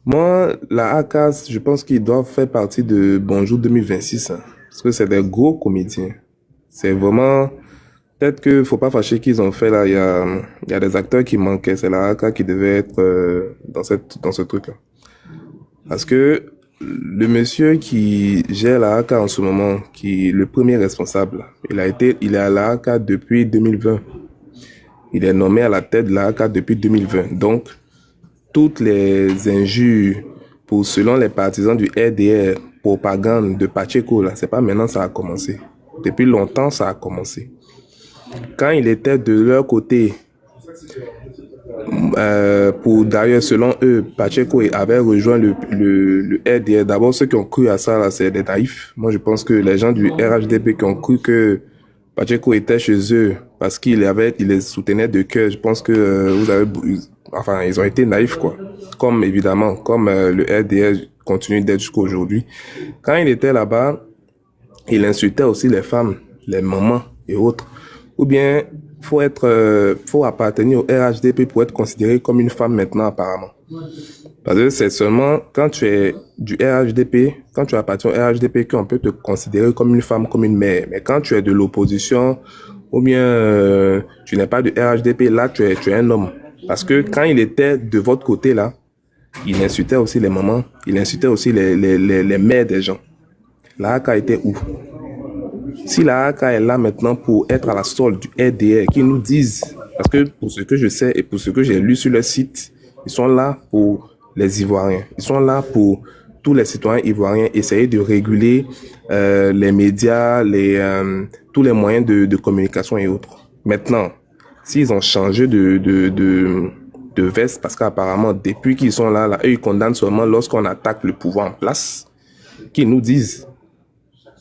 Moi, la ACAS, je pense qu'ils doivent faire partie de Bonjour 2026, hein, parce que c'est des gros comédiens. C'est vraiment... Peut-être qu'il ne faut pas fâcher qu'ils ont fait là, il y a des acteurs qui manquaient, c'est la ACA qui devait être dans ce truc-là. Parce que le monsieur qui gère la ACA en ce moment, qui est le premier responsable, il est à la ACA depuis 2020. Il est nommé à la tête de la ACA depuis 2020. Donc, toutes les injures selon les partisans du RDR, propagande de Pacheco, là, c'est pas maintenant ça a commencé. Depuis longtemps, ça a commencé. Quand il était de leur côté, d'ailleurs, selon eux, Pacheco avait rejoint le RDR. D'abord, ceux qui ont cru à ça, là, c'est des naïfs. Moi, je pense que les gens du RHDP qui ont cru que Pacheco était chez eux parce qu'il les soutenait de cœur, je pense que ils ont été naïfs, quoi. Comme le RDR continue d'être jusqu'à aujourd'hui. Quand il était là-bas, il insultait aussi les femmes, les mamans et autres. Ou bien, faut appartenir au RHDP pour être considéré comme une femme maintenant, apparemment. Parce que c'est seulement quand tu es du RHDP, quand tu appartiens au RHDP qu'on peut te considérer comme une femme, comme une mère. Mais quand tu es de l'opposition, ou bien tu n'es pas du RHDP, là tu es un homme. Parce que quand il était de votre côté là, il insultait aussi les mamans, il insultait aussi les mères des gens. La HACA était où? Si la HACA est là maintenant pour être à la solde du RDR, qu'ils nous disent, parce que pour ce que je sais et pour ce que j'ai lu sur le site, ils sont là pour les Ivoiriens. Ils sont là pour tous les citoyens ivoiriens, essayer de réguler les médias, tous les moyens de communication et autres. Maintenant, s'ils ont changé de veste, parce qu'apparemment, depuis qu'ils sont là, eux, ils condamnent seulement lorsqu'on attaque le pouvoir en place, qu'ils nous disent.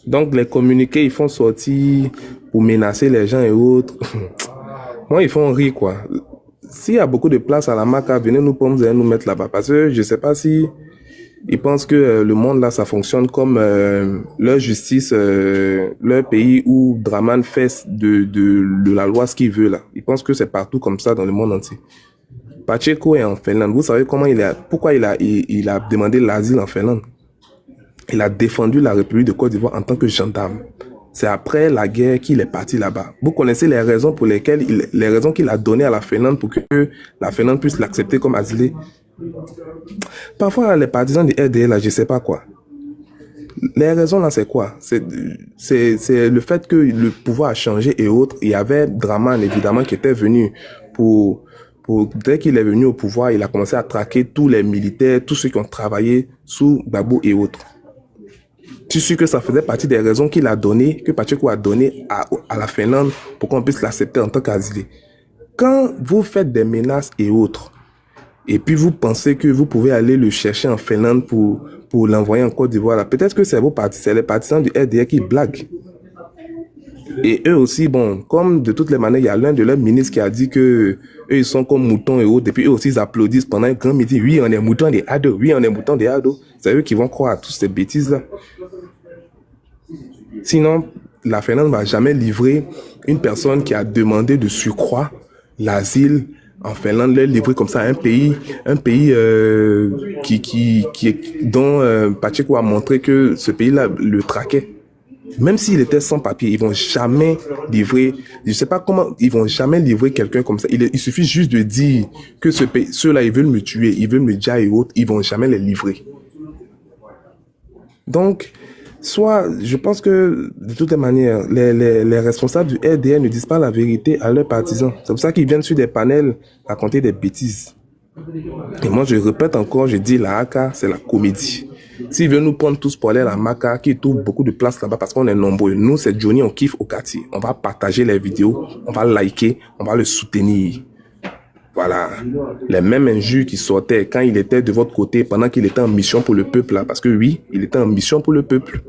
Donc, les communiqués, ils font sortir pour menacer les gens et autres. Moi, ils font rire, quoi. S'il y a beaucoup de place à la MACA, venez nous prendre, vous allez nous mettre là-bas. Parce que je sais pas si ils pensent que le monde là, ça fonctionne comme leur justice, leur pays où Draman fait de la loi ce qu'il veut là. Ils pensent que c'est partout comme ça dans le monde entier. Pacheco est en Finlande. Vous savez pourquoi il a demandé l'asile en Finlande? Il a défendu la République de Côte d'Ivoire en tant que gendarme. C'est après la guerre qu'il est parti là-bas. Vous connaissez les raisons pour lesquelles les raisons qu'il a données à la Finlande pour que la Finlande puisse l'accepter comme asilé. Parfois, les partisans du RDR, là, je sais pas quoi. Les raisons là, c'est quoi? C'est le fait que le pouvoir a changé et autres. Il y avait Draman, évidemment, qui était venu dès qu'il est venu au pouvoir, il a commencé à traquer tous les militaires, tous ceux qui ont travaillé sous Gbagbo et autres. Je suis sûr que ça faisait partie des raisons qu'il a donné, que Pacheco a donné à la Finlande pour qu'on puisse l'accepter en tant qu'asilé. Quand vous faites des menaces et autres, et puis vous pensez que vous pouvez aller le chercher en Finlande pour l'envoyer en Côte d'Ivoire, peut-être que c'est les partisans du RDR qui blaguent. Et eux aussi, bon, comme de toutes les manières, il y a l'un de leurs ministres qui a dit que eux, ils sont comme moutons et autres, et puis eux aussi, ils applaudissent pendant un grand midi. Oui, on est moutons des ados. Oui, on est moutons des ados. C'est eux qui vont croire à toutes ces bêtises-là. Sinon, la Finlande ne va jamais livrer une personne qui a demandé de surcroît l'asile en Finlande, les livrer comme ça à un pays dont Pacheco a montré que ce pays-là le traquait. Même s'il était sans papier, ils vont jamais livrer, je sais pas comment, ils vont jamais livrer quelqu'un comme ça. Il suffit juste de dire que ceux-là, ils veulent me tuer, ils veulent me dire et autres, ils vont jamais les livrer. Donc, je pense que, de toutes les manières, les responsables du RDR ne disent pas la vérité à leurs partisans. C'est pour ça qu'ils viennent sur des panels raconter des bêtises. Et moi, je répète encore, je dis, la AK, c'est la comédie. S'ils veulent nous prendre tous pour aller à la Maca, qui trouve beaucoup de place là-bas parce qu'on est nombreux. Nous, c'est Johnny, on kiffe au quartier. On va partager les vidéos, on va liker, on va le soutenir. Voilà. Les mêmes injures qui sortaient quand il était de votre côté, pendant qu'il était en mission pour le peuple là. Parce que oui, il était en mission pour le peuple.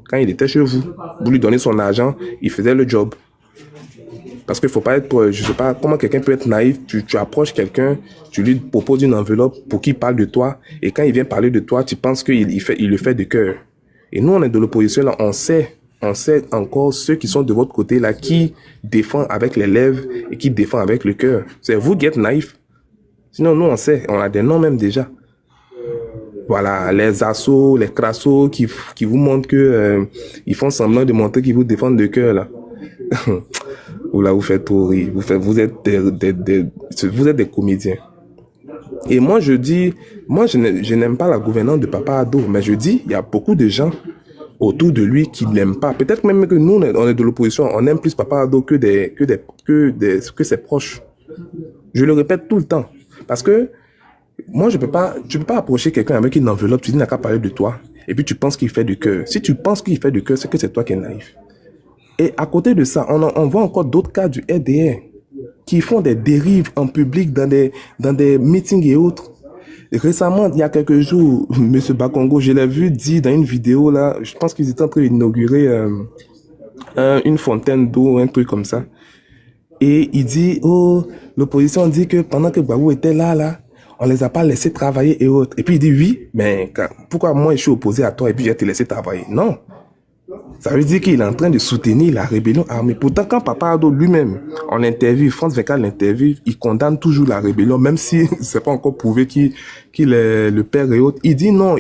Quand il était chez vous, vous lui donnez son argent, il faisait le job. Parce qu'il faut pas être, je sais pas, comment quelqu'un peut être naïf, tu approches quelqu'un, tu lui proposes une enveloppe pour qu'il parle de toi, et quand il vient parler de toi, tu penses qu'il le fait de cœur. Et nous, on est de l'opposition là, on sait encore ceux qui sont de votre côté là, qui défendent avec les lèvres et qui défendent avec le cœur. C'est vous qui êtes naïf. Sinon, nous, on sait, on a des noms même déjà. Voilà, les assos, les crassos qui vous montrent que ils font semblant de montrer qu'ils vous défendent de cœur là. Ou là, vous faites trop rire. Vous êtes des comédiens. Et moi, je dis, je n'aime pas la gouvernance de Papa Ado, mais je dis, il y a beaucoup de gens autour de lui qui l'aiment pas. Peut-être même que nous, on est de l'opposition, on aime plus Papa Ado que ses proches. Je le répète tout le temps. Parce que, moi, tu peux pas approcher quelqu'un avec une enveloppe, tu dis, n'a qu'à parler de toi, et puis tu penses qu'il fait de cœur. Si tu penses qu'il fait de cœur, c'est que c'est toi qui es naïf. Et à côté de ça, on voit encore d'autres cas du RDR qui font des dérives en public dans des meetings et autres. Et récemment, il y a quelques jours, M. Bakongo, je l'ai vu dire dans une vidéo là, je pense qu'ils étaient en train d'inaugurer une fontaine d'eau, un truc comme ça. Et il dit, l'opposition dit que pendant que Gbagbo était là, on les a pas laissés travailler et autres. Et puis il dit, oui, mais pourquoi moi je suis opposé à toi et puis je vais te laisser travailler? Non. Ça veut dire qu'il est en train de soutenir la rébellion armée. Pourtant, quand Papa Ado lui-même, en interview, France 24 l'interview, il condamne toujours la rébellion, même si c'est pas encore prouvé qu'il est le père et autres. Il dit non,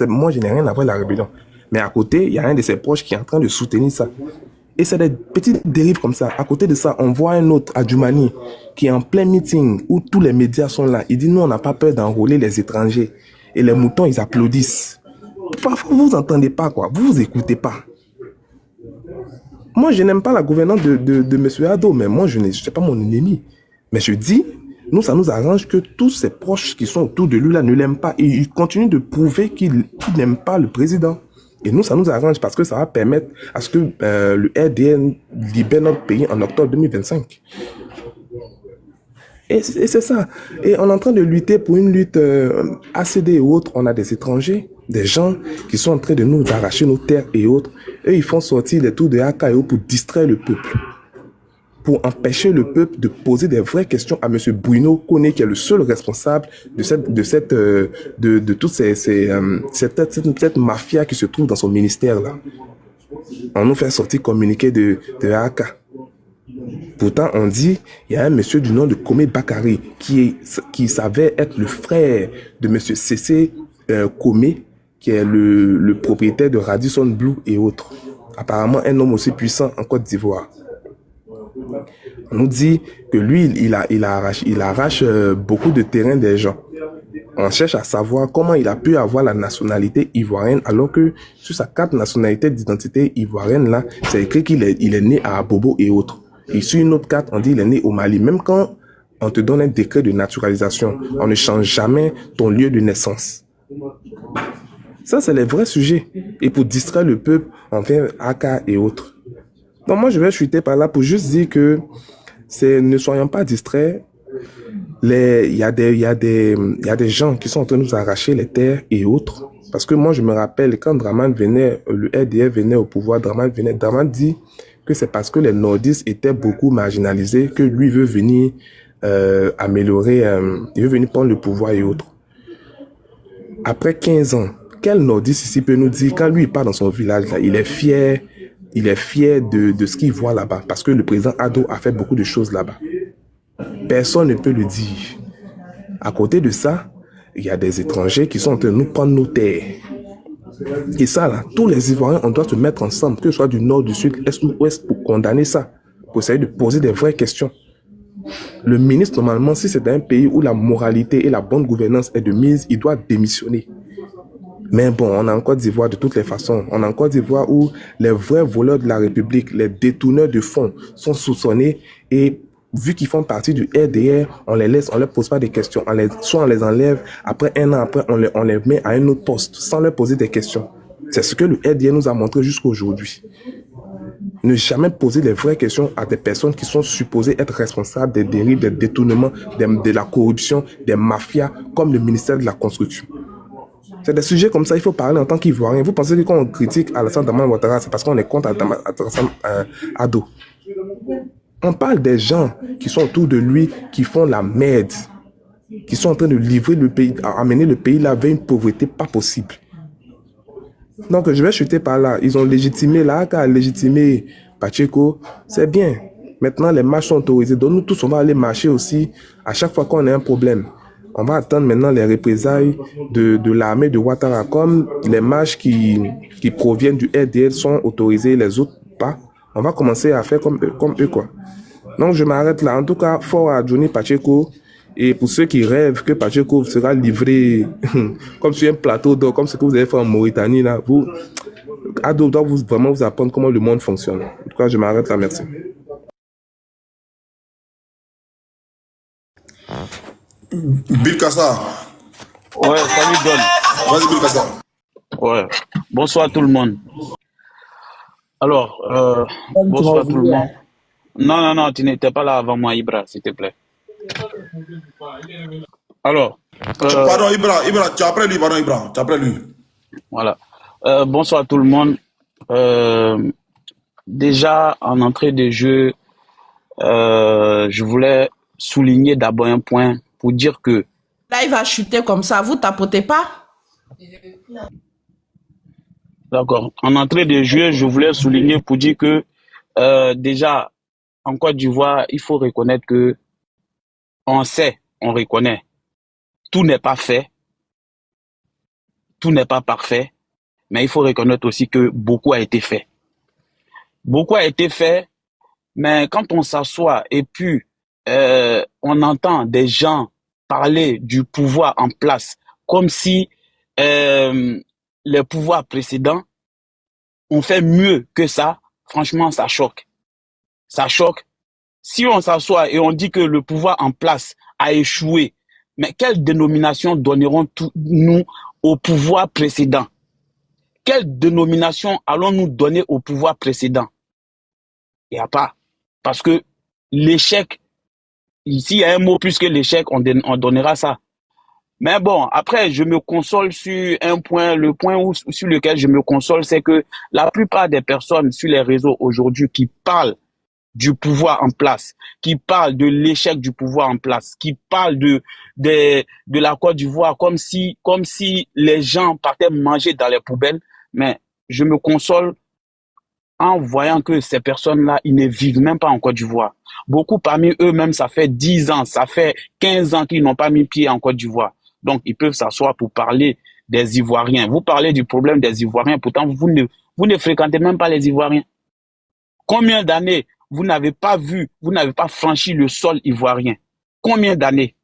moi je n'ai rien à voir avec la rébellion. Mais à côté, il y a un de ses proches qui est en train de soutenir ça. Et c'est des petites dérives comme ça. À côté de ça, on voit un autre, Adjumani, qui est en plein meeting, où tous les médias sont là. Il dit, nous, on n'a pas peur d'enrôler les étrangers. Et les moutons, ils applaudissent. Parfois, vous entendez pas, quoi. Vous écoutez pas. Moi, je n'aime pas la gouvernance de M. Ado, mais moi, je ne suis pas mon ennemi. Mais je dis, nous, ça nous arrange que tous ses proches qui sont autour de lui, là, ne l'aiment pas. Et il continue de prouver qu'il n'aime pas le président. Et nous, ça nous arrange parce que ça va permettre à ce que le RDN libère notre pays en octobre 2025. Et c'est ça. Et on est en train de lutter pour une lutte ACD et autres. On a des étrangers, des gens qui sont en train de nous arracher nos terres et autres. Eux, ils font sortir les tours de AKO pour distraire le peuple. Pour empêcher le peuple de poser des vraies questions à M. Bruno Koné, qui est le seul responsable de toute cette mafia qui se trouve dans son ministère là. On nous fait sortir communiqué de AK. Pourtant, on dit, il y a un monsieur du nom de Komé Bakari qui savait être le frère de monsieur Cessé Komé, qui est le propriétaire de Radisson Blue et autres. Apparemment, un homme aussi puissant en Côte d'Ivoire. On nous dit que lui, il arrache beaucoup de terrain des gens. On cherche à savoir comment il a pu avoir la nationalité ivoirienne alors que sur sa carte nationalité d'identité ivoirienne, là, c'est écrit qu'il est né à Abobo et autres. Et sur une autre carte, on dit qu'il est né au Mali. Même quand on te donne un décret de naturalisation, on ne change jamais ton lieu de naissance. Ça, c'est les vrais sujets. Et pour distraire le peuple, on fait AK et autres. Donc moi, je vais chuter par là pour juste dire que ne soyons pas distraits. Il y a des gens qui sont en train de nous arracher les terres et autres. Parce que moi, je me rappelle, quand Draman venait, le RDF venait au pouvoir, Draman dit que c'est parce que les nordistes étaient beaucoup marginalisés que lui veut venir améliorer, il veut venir prendre le pouvoir et autres. Après 15 ans, quel nordiste ici peut nous dire, quand lui il part dans son village, là, il est fier, il est fier de ce qu'il voit là-bas, parce que le président Ado a fait beaucoup de choses là-bas. Personne ne peut le dire. À côté de ça, il y a des étrangers qui sont en train de nous prendre nos terres. Et ça, là, tous les Ivoiriens, on doit se mettre ensemble, que ce soit du nord, du sud, est ou ouest, pour condamner ça, pour essayer de poser des vraies questions. Le ministre, normalement, si c'est un pays où la moralité et la bonne gouvernance est de mise, il doit démissionner. Mais bon, on est en Côte d'Ivoire de toutes les façons. On est en Côte d'Ivoire où les vrais voleurs de la République, les détourneurs de fonds sont soupçonnés et vu qu'ils font partie du RDR, on les laisse, on leur pose pas des questions. Soit on les enlève, après un an après, on les met à un autre poste sans leur poser des questions. C'est ce que le RDR nous a montré jusqu'à aujourd'hui. Ne jamais poser les vraies questions à des personnes qui sont supposées être responsables des dérives, des détournements, de la corruption, des mafias, comme le ministère de la Construction. C'est des sujets comme ça, il faut parler en tant qu'Ivoirien. Vous pensez que quand on critique Alassane Dramane Ouattara, c'est parce qu'on est contre Alassane Ado. On parle des gens qui sont autour de lui, qui font la merde, qui sont en train de livrer le pays, amener le pays là vers une pauvreté pas possible. Donc je vais chuter par là. Ils ont légitimé là, qu'à légitimer Pacheco, c'est bien. Maintenant les marches sont autorisées, donc nous tous on va aller marcher aussi à chaque fois qu'on a un problème. On va attendre maintenant les représailles de l'armée de Ouattara. Comme les marches qui proviennent du RDL sont autorisées, les autres pas, on va commencer à faire comme eux quoi. Donc je m'arrête là. En tout cas, fort à Johnny Pacheco. Et pour ceux qui rêvent que Pacheco sera livré comme sur un plateau d'or, comme ce que vous avez fait en Mauritanie, là, Ado doit vraiment vous apprendre comment le monde fonctionne. En tout cas, je m'arrête là. Merci. Bill Kassa. Ouais, salut Don. Vas-y, Bill Kassa. Ouais. Bonsoir tout le monde. Alors, bonsoir tout le monde. Non, tu n'étais pas là avant moi, Ibra, s'il te plaît. Alors. Pardon, Ibra, tu es après lui, pardon, Ibra, tu es après lui. Voilà. Bonsoir tout le monde. Déjà, en entrée de jeu, je voulais souligner d'abord un point pour dire que. Là, il va chuter comme ça. Vous tapotez pas? D'accord. En entrée de jeu, je voulais souligner pour dire que déjà, en Côte d'Ivoire, il faut reconnaître que on sait, on reconnaît. Tout n'est pas fait, tout n'est pas parfait, mais il faut reconnaître aussi que beaucoup a été fait. Beaucoup a été fait, mais quand on s'assoit et puis on entend des gens parler du pouvoir en place comme si les pouvoirs précédents ont fait mieux que ça, franchement, ça choque. Ça choque. Si on s'assoit et on dit que le pouvoir en place a échoué, mais quelle dénomination donnerons-nous au pouvoir précédent? Quelle dénomination allons-nous donner au pouvoir précédent? Il n'y a pas. Parce que l'échec, ici, il y a un mot plus que l'échec, on donnera ça. Mais bon, après, je me console sur un point. Le point sur lequel je me console, c'est que la plupart des personnes sur les réseaux aujourd'hui qui parlent du pouvoir en place, qui parlent de l'échec du pouvoir en place, qui parlent de la Côte d'Ivoire comme si les gens partaient manger dans les poubelles. Mais je me console en voyant que ces personnes-là, ils ne vivent même pas en Côte d'Ivoire. Beaucoup parmi eux-mêmes, ça fait 10 ans, ça fait 15 ans qu'ils n'ont pas mis pied en Côte d'Ivoire. Donc, ils peuvent s'asseoir pour parler des Ivoiriens. Vous parlez du problème des Ivoiriens, pourtant, vous ne fréquentez même pas les Ivoiriens. Combien d'années vous n'avez pas vu, vous n'avez pas franchi le sol ivoirien? Combien d'années?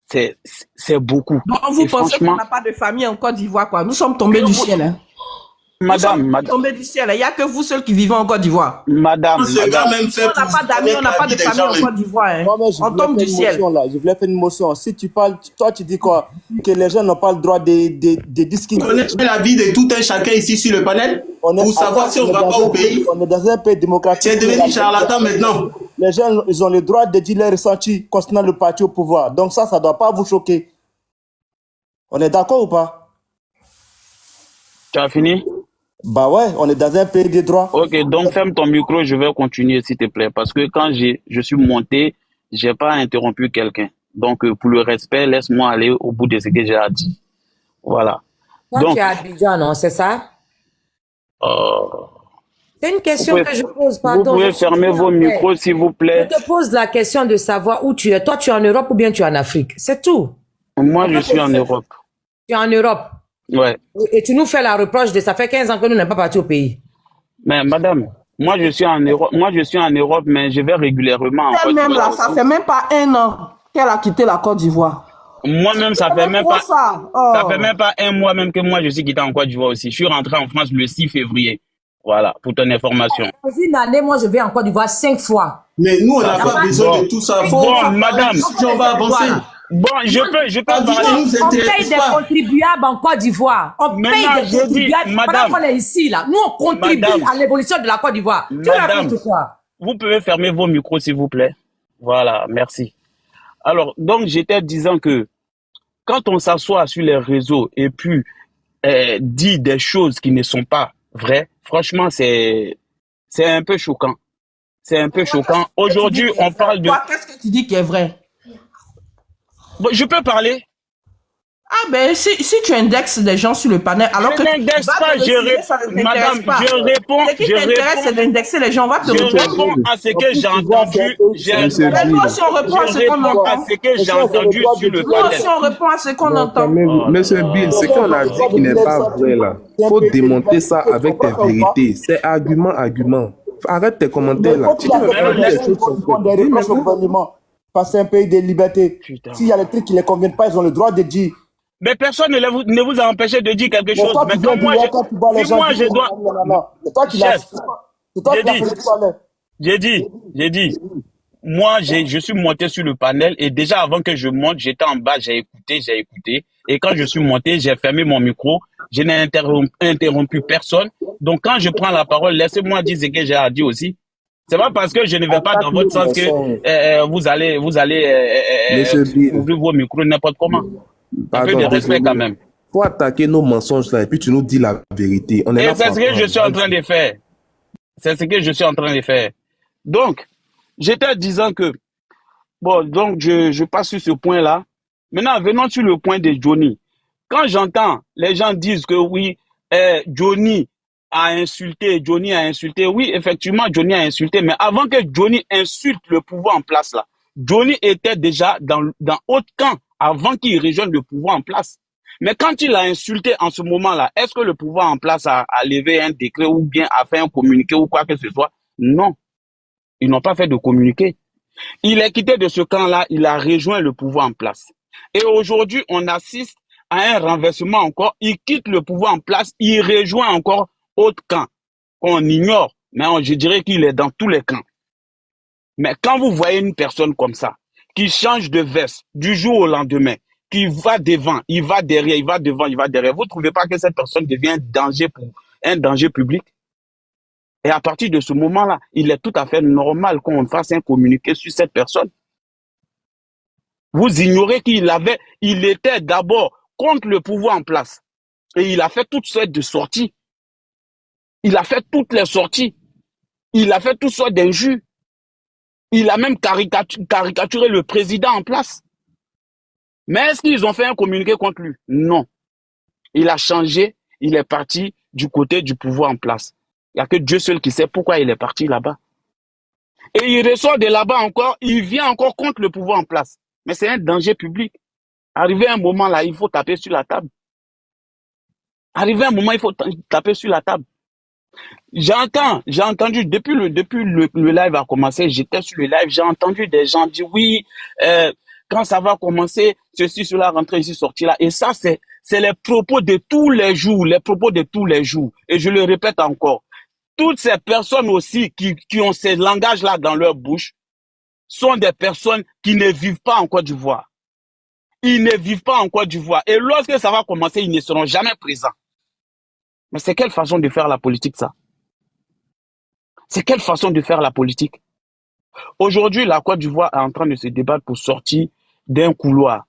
C'est beaucoup. Donc, vous pensez qu'on n'a pas de famille en Côte d'Ivoire, quoi? Nous sommes tombés du ciel, hein? Madame. Tombés du ciel. Il n'y a que vous seuls qui vivez en Côte d'Ivoire. Madame. On n'a pas d'amis, on n'a pas de famille en Côte d'Ivoire. Hein. On tombe du ciel. Je voulais faire une motion. Si tu parles, toi tu dis quoi? Que les gens n'ont pas le droit de discuter. Vous connaissez la vie de tout un chacun ici sur le panel pour savoir si on va pas au pays. On est dans un pays démocratique. Tu es devenu charlatan maintenant. Les gens, ils ont le droit de dire leurs ressentis concernant le parti au pouvoir. Donc ça ne doit pas vous choquer. On est d'accord ou pas? Tu as fini? Bah ouais, on est dans un pays de droit. Ok, donc ferme ton micro, je vais continuer s'il te plaît. Parce que quand je suis monté, j'ai pas interrompu quelqu'un. Donc pour le respect, laisse-moi aller au bout de ce que j'ai à dire. Voilà. Toi, tu es à Abidjan, non, c'est ça? C'est une Vous question pouvez, que je pose, vous pardon. pouvez Je suis fermer bien vos en paix. micros, s'il vous Je plaît. te pose la question de savoir où tu es. Toi, tu es en Europe ou bien tu es en Afrique? C'est tout. Moi, On je peut suis en poser cette Europe. question. Tu es en Europe. Ouais. Et tu nous fais la reproche de ça fait 15 ans que nous n'sommes pas partis au pays. Mais madame, moi, je suis en Europe. Moi, je suis en Europe, mais je vais régulièrement en Côte Elle-même, là, d'Ivoire ça aussi. fait même pas 1 an qu'elle a quitté la Côte d'Ivoire. Moi-même, ça fait même Trop pas, ça. ça fait Oh. même pas un mois même que moi, je suis quitté en Côte d'Ivoire aussi. Je suis rentré en France le 6 février. Voilà, pour ton information. Dans une année, moi, je vais en Côte d'Ivoire 5 fois. Mais nous, on Ça n'a fait- pas besoin de tout ça. Faut Bon, parler madame. si on va avancer. Bon, je peux La vie parler. ne nous On paye intéresse des pas. contribuables en Côte d'Ivoire. On Maintenant, paye des je dis, contribuables pendant madame. qu'on est ici, là. Nous, on contribue Madame. à l'évolution de la Côte d'Ivoire. Tu Madame, racontes quoi? vous pouvez fermer vos micros, s'il vous plaît. Voilà, merci. Alors, donc, j'étais disant que quand on s'assoit sur les réseaux et puis dit des choses qui ne sont pas vraies, franchement, c'est un peu choquant. C'est un peu choquant. Aujourd'hui, on parle de... Toi, qu'est-ce que tu dis qui est vrai? Bon, je peux parler? Ah ben, si tu indexes des gens sur le panel, alors Je que n'indexe va te pas, refuser, ça ne madame, t'intéresse pas. je réponds, Ce qui je t'intéresse, réponds, c'est d'indexer les gens. On va te je refuser. réponds à ce que j'ai entendu. Mais nous aussi, on répond à ce qu'on réponds à entend. ce que j'ai entendu sur le Nous panel. aussi, on répond à ce qu'on entend. Monsieur Bill, ce qu'on a dit qui n'est pas vrai là, faut démonter ça avec tes vérités. C'est argument. Arrête tes commentaires là. Tu dis des choses sont font des reproches au gouvernement. Parce que c'est un pays de liberté. S'il y a des trucs qui ne les conviennent pas, ils ont le droit de dire. Mais personne ne vous a empêché de dire quelque Mais chose. toi, tu Mais viens quand moi, dire, quand tu vois les si gens moi qui je disent, dois... non. C'est toi qui l'as Chef, c'est toi qui l'as fait le panel. j'ai dit, moi, je suis monté sur le panel et déjà avant que je monte, j'étais en bas, j'ai écouté. Et quand je suis monté, j'ai fermé mon micro. Je n'ai interrompu personne. Donc, quand je prends la parole, laissez-moi dire ce que j'ai à dire aussi. C'est pas parce que je ne vais pas dans votre sens que vous allez Monsieur Bill. ouvrir vos micros n'importe comment. Un peu de Pardon, respect quand même. Faut attaquer nos mensonges là et puis tu nous dis la vérité. On est Et là c'est pour ce que je apprendre. suis en train de faire. C'est ce que je suis en train de faire. Donc, j'étais disant que, bon, donc je passe sur ce point-là. Maintenant, venons sur le point de Johnny. Quand j'entends les gens disent que oui, Johnny a insulté, oui, effectivement, Johnny a insulté, mais avant que Johnny insulte le pouvoir en place là, Johnny était déjà dans haut camp avant qu'il rejoigne le pouvoir en place. Mais quand il a insulté en ce moment-là, est-ce que le pouvoir en place a levé un décret ou bien a fait un communiqué ou quoi que ce soit? Non. Ils n'ont pas fait de communiqué. Il est quitté de ce camp-là, il a rejoint le pouvoir en place. Et aujourd'hui, on assiste à un renversement encore. Il quitte le pouvoir en place, il rejoint encore autre camp qu'on ignore. Mais je dirais qu'il est dans tous les camps. Mais quand vous voyez une personne comme ça, qui change de veste du jour au lendemain, qui va devant, il va derrière, il va devant, il va derrière, vous ne trouvez pas que cette personne devient un danger public? Et à partir de ce moment-là, il est tout à fait normal qu'on fasse un communiqué sur cette personne. Vous ignorez il était d'abord contre le pouvoir en place. Et il a fait toutes sortes de sorties. Il a fait toutes les sorties. Il a fait toutes sortes d'injures. Il a même caricaturé le président en place. Mais est-ce qu'ils ont fait un communiqué contre lui? Non. Il a changé, il est parti du côté du pouvoir en place. Il n'y a que Dieu seul qui sait pourquoi il est parti là-bas. Et il ressort de là-bas encore, il vient encore contre le pouvoir en place. Mais c'est un danger public. Arrivé à un moment là, il faut taper sur la table. Arrivé à un moment, il faut taper sur la table. J'ai entendu, depuis le live a commencé, j'étais sur le live, j'ai entendu des gens dire oui, quand ça va commencer, ceci, cela, rentrer ici, sortir là. Et ça, c'est les propos de tous les jours, Et je le répète encore. Toutes ces personnes aussi qui ont ces langages-là dans leur bouche sont des personnes qui ne vivent pas en Côte d'Ivoire. Ils ne vivent pas en Côte d'Ivoire. Et lorsque ça va commencer, ils ne seront jamais présents. Mais c'est quelle façon de faire la politique, ça? C'est quelle façon de faire la politique? Aujourd'hui, la Côte d'Ivoire est en train de se débattre pour sortir d'un couloir.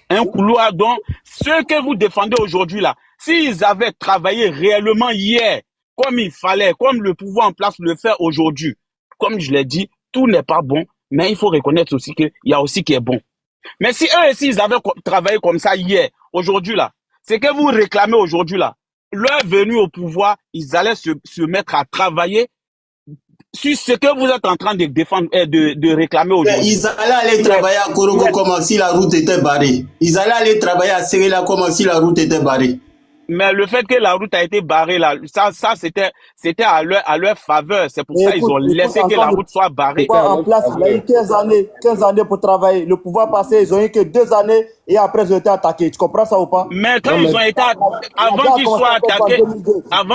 Un couloir dont ceux que vous défendez aujourd'hui là, s'ils avaient travaillé réellement hier, comme il fallait, comme le pouvoir en place le fait aujourd'hui, comme je l'ai dit, tout n'est pas bon, mais il faut reconnaître aussi qu'il y a aussi qui est bon. Mais si eux aussi, ils avaient travaillé comme ça hier, aujourd'hui là, c'est que vous réclamez aujourd'hui là, leur venue au pouvoir, ils allaient se mettre à travailler sur ce que vous êtes en train de défendre et de réclamer aujourd'hui. Ils allaient aller travailler à Korogo comme si la route était barrée. Ils allaient aller travailler à Serela comme si la route était barrée. Mais le fait que la route a été barrée, là, ça c'était à leur faveur. C'est pour ça qu'ils ont laissé que la route soit barrée. En place, il a eu 15 années pour travailler. Le pouvoir passé, ils ont eu que 2 années et après ils ont été attaqués. Tu comprends ça ou pas? Mais quand ils ont été avant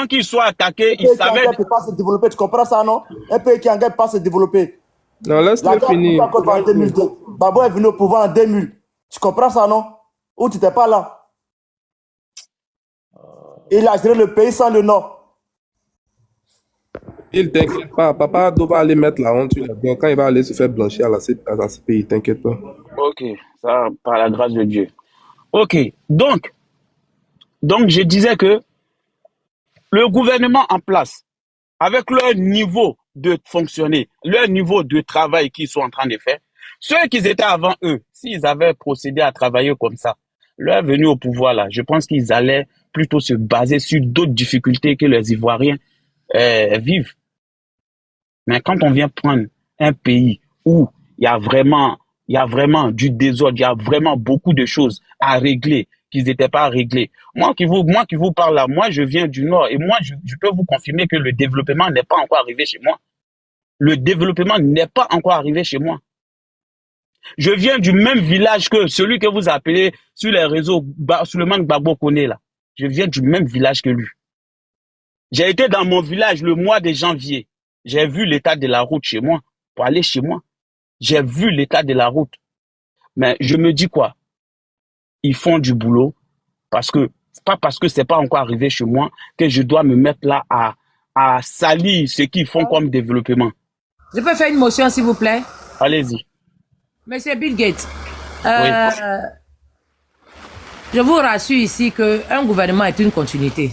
qu'ils soient attaqués, ils savaient. Un pays qui pas se développer, tu comprends ça, non? Un pays qui n'engage pas se développer. Non, laisse-le finir. En 2002. Babo est venu au pouvoir en 2000. Tu comprends ça, non? Ou tu n'étais pas là? Il a géré le pays sans le nom. Il t'inquiète pas. Papa doit aller mettre la honte sur la gueule quand il va aller se faire blanchir à ce pays. T'inquiète pas. Ok, ça, par la grâce de Dieu. Ok, donc je disais que le gouvernement en place, avec leur niveau de fonctionner, leur niveau de travail qu'ils sont en train de faire, ceux qui étaient avant eux, s'ils avaient procédé à travailler comme ça, leur venue au pouvoir là, je pense qu'ils allaient plutôt se baser sur d'autres difficultés que les Ivoiriens vivent. Mais quand on vient prendre un pays où il y a vraiment du désordre, il y a vraiment beaucoup de choses à régler qui n'étaient pas réglées. Moi qui vous parle là, moi je viens du Nord et moi je peux vous confirmer que le développement n'est pas encore arrivé chez moi. Le développement n'est pas encore arrivé chez moi. Je viens du même village que celui que vous appelez sur les réseaux Souleymane Gbagbo Koné là. Je viens du même village que lui. J'ai été dans mon village le mois de janvier. J'ai vu l'état de la route chez moi, pour aller chez moi. J'ai vu l'état de la route. Mais je me dis quoi? Ils font du boulot pas parce que c'est pas encore arrivé chez moi que je dois me mettre là à salir ce qu'ils font comme développement. Je peux faire une motion, s'il vous plaît? Allez-y. Monsieur Bill Gates, Oui. je vous rassure ici qu'un gouvernement est une continuité.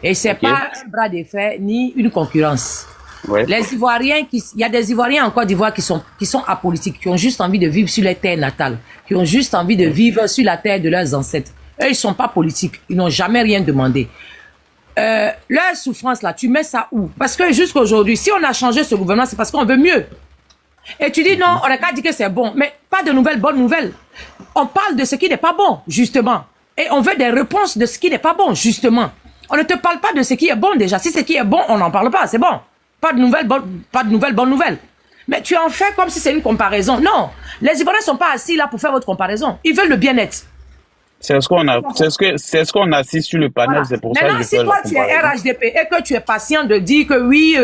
Et ce n'est pas un bras de fer ni une concurrence. Ouais. Les Ivoiriens, il y a des Ivoiriens en Côte d'Ivoire qui sont apolitiques, qui ont juste envie de vivre sur leur terre natale, qui ont juste envie de vivre sur la terre de leurs ancêtres. Eux, ils ne sont pas politiques, ils n'ont jamais rien demandé. Leur souffrance là, tu mets ça où? Parce que jusqu'à aujourd'hui, si on a changé ce gouvernement, c'est parce qu'on veut mieux. Et tu dis non, on n'a qu'à dire que c'est bon, mais pas de nouvelles bonnes nouvelles. On parle de ce qui n'est pas bon, justement. Et on veut des réponses de ce qui n'est pas bon, justement. On ne te parle pas de ce qui est bon déjà. Si ce qui est bon, on n'en parle pas, c'est bon. Pas de nouvelles bonnes nouvelles. Mais tu en fais comme si c'est une comparaison. Non, les Ivoiriens ne sont pas assis là pour faire votre comparaison. Ils veulent le bien-être. C'est ce qu'on a assis sur le panel, voilà. C'est pour ça que maintenant, si toi tu es RHDP et que tu es patient de dire que oui,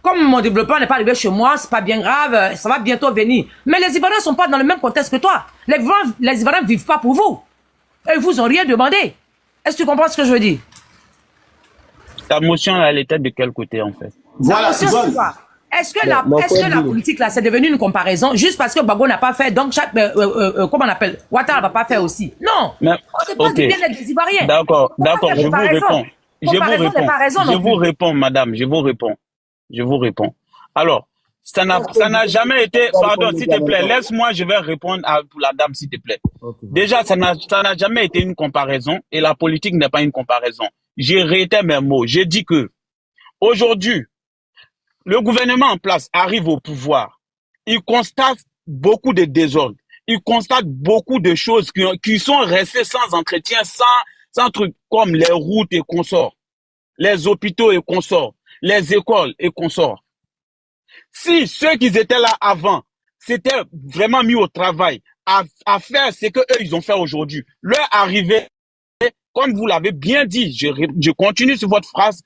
comme mon développement n'est pas arrivé chez moi, c'est pas bien grave, ça va bientôt venir. Mais les Ivoiriens ne sont pas dans le même contexte que toi. Les Ivoiriens ne vivent pas pour vous. Et ils vous ont rien demandé. Est-ce que tu comprends ce que je veux dire? Ta motion, elle était de quel côté, en fait? Voilà, c'est quoi? Est-ce que la politique, là, c'est devenu une comparaison juste parce que Gbagbo n'a pas fait, donc comment on appelle? Ouattara va pas faire aussi. Non! Mais, on ne parle du bien-être des Ivoiriens. D'accord, je vous réponds, madame, je vous réponds. Alors, ça n'a jamais été, pardon, s'il te plaît, laisse-moi, je vais répondre pour la dame, s'il te plaît. Déjà, ça n'a jamais été une comparaison et la politique n'est pas une comparaison. J'ai réitéré mes mots. J'ai dit que, aujourd'hui, le gouvernement en place arrive au pouvoir. Il constate beaucoup de désordres. Il constate beaucoup de choses qui sont restées sans entretien, sans trucs comme les routes et consorts, les hôpitaux et consorts, les écoles et consorts. Si ceux qui étaient là avant s'étaient vraiment mis au travail à faire ce que eux ils ont fait aujourd'hui, leur arrivée, comme vous l'avez bien dit, je continue sur votre phrase,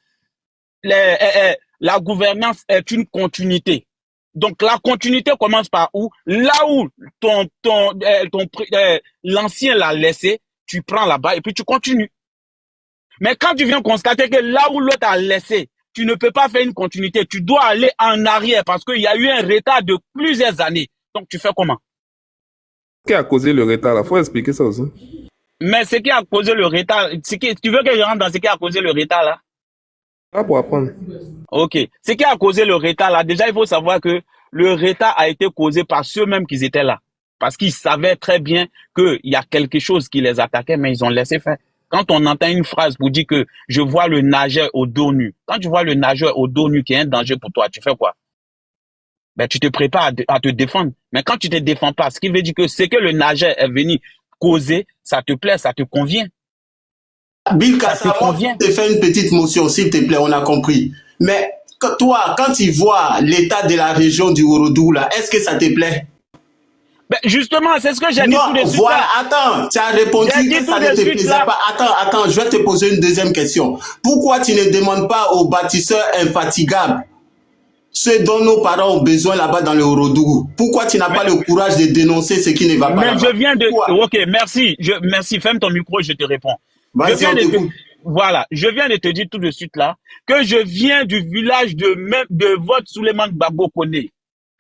la gouvernance est une continuité. Donc la continuité commence par où? Là où l'ancien l'a laissé, tu prends là-bas et puis tu continues. Mais quand tu viens constater que là où l'autre a laissé, tu ne peux pas faire une continuité, tu dois aller en arrière parce qu'il y a eu un retard de plusieurs années. Donc tu fais comment? Ce qui a causé le retard, il faut expliquer ça aussi. Mais ce qui a causé le retard, tu veux que je rentre dans ce qui a causé le retard là? Pas pour apprendre. Ok. Ce qui a causé le retard là, déjà il faut savoir que le retard a été causé par ceux-mêmes qui étaient là. Parce qu'ils savaient très bien qu'il y a quelque chose qui les attaquait, mais ils ont laissé faire. quand on entend une phrase pour dire que je vois le nageur au dos nu, quand tu vois le nageur au dos nu qui est un danger pour toi, tu fais quoi? Ben, tu te prépares à te défendre. Mais quand tu te défends pas, ce qui veut dire que ce que le nageur est venu causer, ça te plaît, ça te convient. Bill Kassa, moi, je te fais une petite motion, s'il te plaît, on a compris. Mais toi, quand tu vois l'état de la région du Ouroudou, là, est-ce que ça te plaît? Ben justement, c'est ce que j'ai dit tout de suite. Voilà, là. attends, tu as répondu que ça ne te plaisait pas. Attends, je vais te poser une deuxième question. Pourquoi tu ne demandes pas aux bâtisseurs infatigables ce dont nos parents ont besoin là-bas dans le Ourodougou? Pourquoi tu n'as pas le courage de dénoncer ce qui ne va pas Mais là-bas? je viens de... Ok, merci. Merci, ferme ton micro et je te réponds. Voilà, je viens de te dire tout de suite là que je viens du village de votre Souleymane Gbagbo Koné.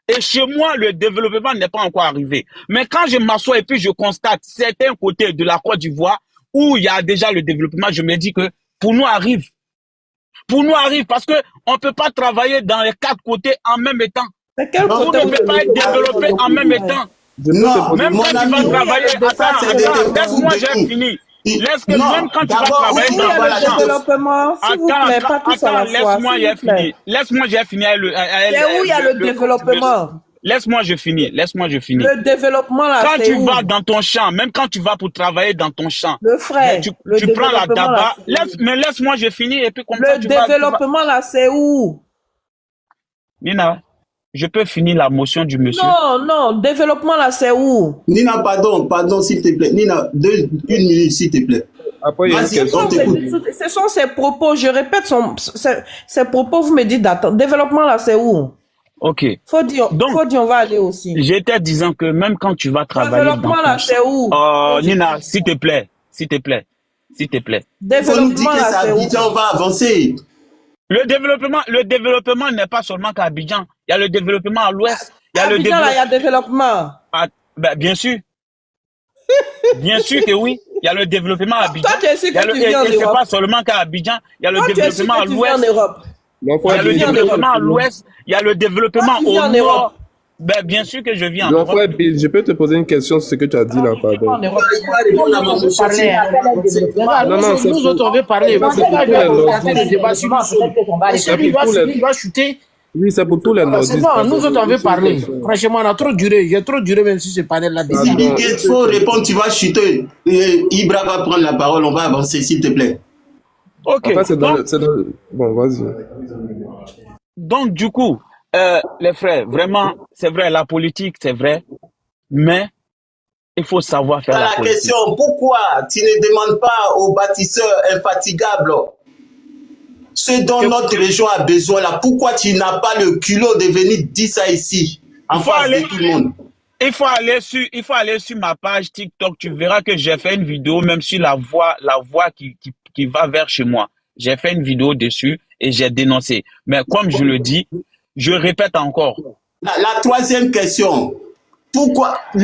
Et chez moi, le développement n'est pas encore arrivé. Mais quand je m'assois et puis je constate certains côtés de la Côte d'Ivoire où il y a déjà le développement, je me dis que pour nous arrive. Pour nous arrive parce que on peut pas travailler dans les 4 côtés en même temps. Vous ne pouvez pas être développé en même temps. Non, même quand tu vas travailler, attends, laisse-moi, j'ai fini. Laisse que même quand tu vas travailler dans le développement, s'il vous plaît, pas tous à la fois. Laisse-moi, j'ai fini. Laisse-moi, j'ai fini. C'est où il y a le développement? Laisse-moi, je finis. Laisse-moi, je finis. Le développement, là, quand tu vas dans ton champ, même quand tu vas pour travailler dans ton champ, le frère, tu prends la daba. Mais laisse-moi, je finis. Et puis comme ça, le développement, là, c'est où? Nina, je peux finir la motion du monsieur? Non, développement, là, c'est où? Nina, pardon, s'il te plaît. Nina, une minute, s'il te plaît. Ce sont ses propos, je répète ses propos, vous me dites d'attendre. Développement, là, c'est où? Ok. Faut dire, on va aller aussi. J'étais disant que même quand tu vas travailler développement, là, c'est où? Nina, s'il te plaît. Développement, là, c'est où? On va avancer. Le développement n'est pas seulement qu'à Abidjan. Il y a le développement à l'ouest. Abidjan, là, il y a développement. Ben, bien sûr. Bien sûr que oui. Il y a le développement à Abidjan. Toi, tu es sûr que tu viens en Europe. C'est pas seulement qu'à Abidjan. Il y a le développement à l'ouest. Il y a le développement à l'ouest. Il y a le développement au nord. Ben, bien sûr que je viens en Europe. Bill, je peux te poser une question sur ce que tu as dit là, pardon. Non, nous autres, on veut parler. Il va chuter. Oui, c'est pour tous les nordistes. Non, nous autres, on veut parler. Franchement, on a trop duré. J'ai trop duré même si ce panel-là. Il faut répondre, tu vas chuter. Ibra va prendre la parole, on va avancer, s'il te plaît. Ok. En fait, bon, vas-y. Donc, du coup, les frères, vraiment, c'est vrai, la politique, c'est vrai, mais il faut savoir faire la politique. La question, pourquoi tu ne demandes pas aux bâtisseurs infatigables ce dont notre région a besoin là? Pourquoi tu n'as pas le culot de venir dire ça ici, en face de tout le monde? Il faut aller sur ma page TikTok, tu verras que j'ai fait une vidéo, même sur la voie qui va vers chez moi. J'ai fait une vidéo dessus et j'ai dénoncé. Mais comme je le dis, je répète encore. La troisième question. Pourquoi le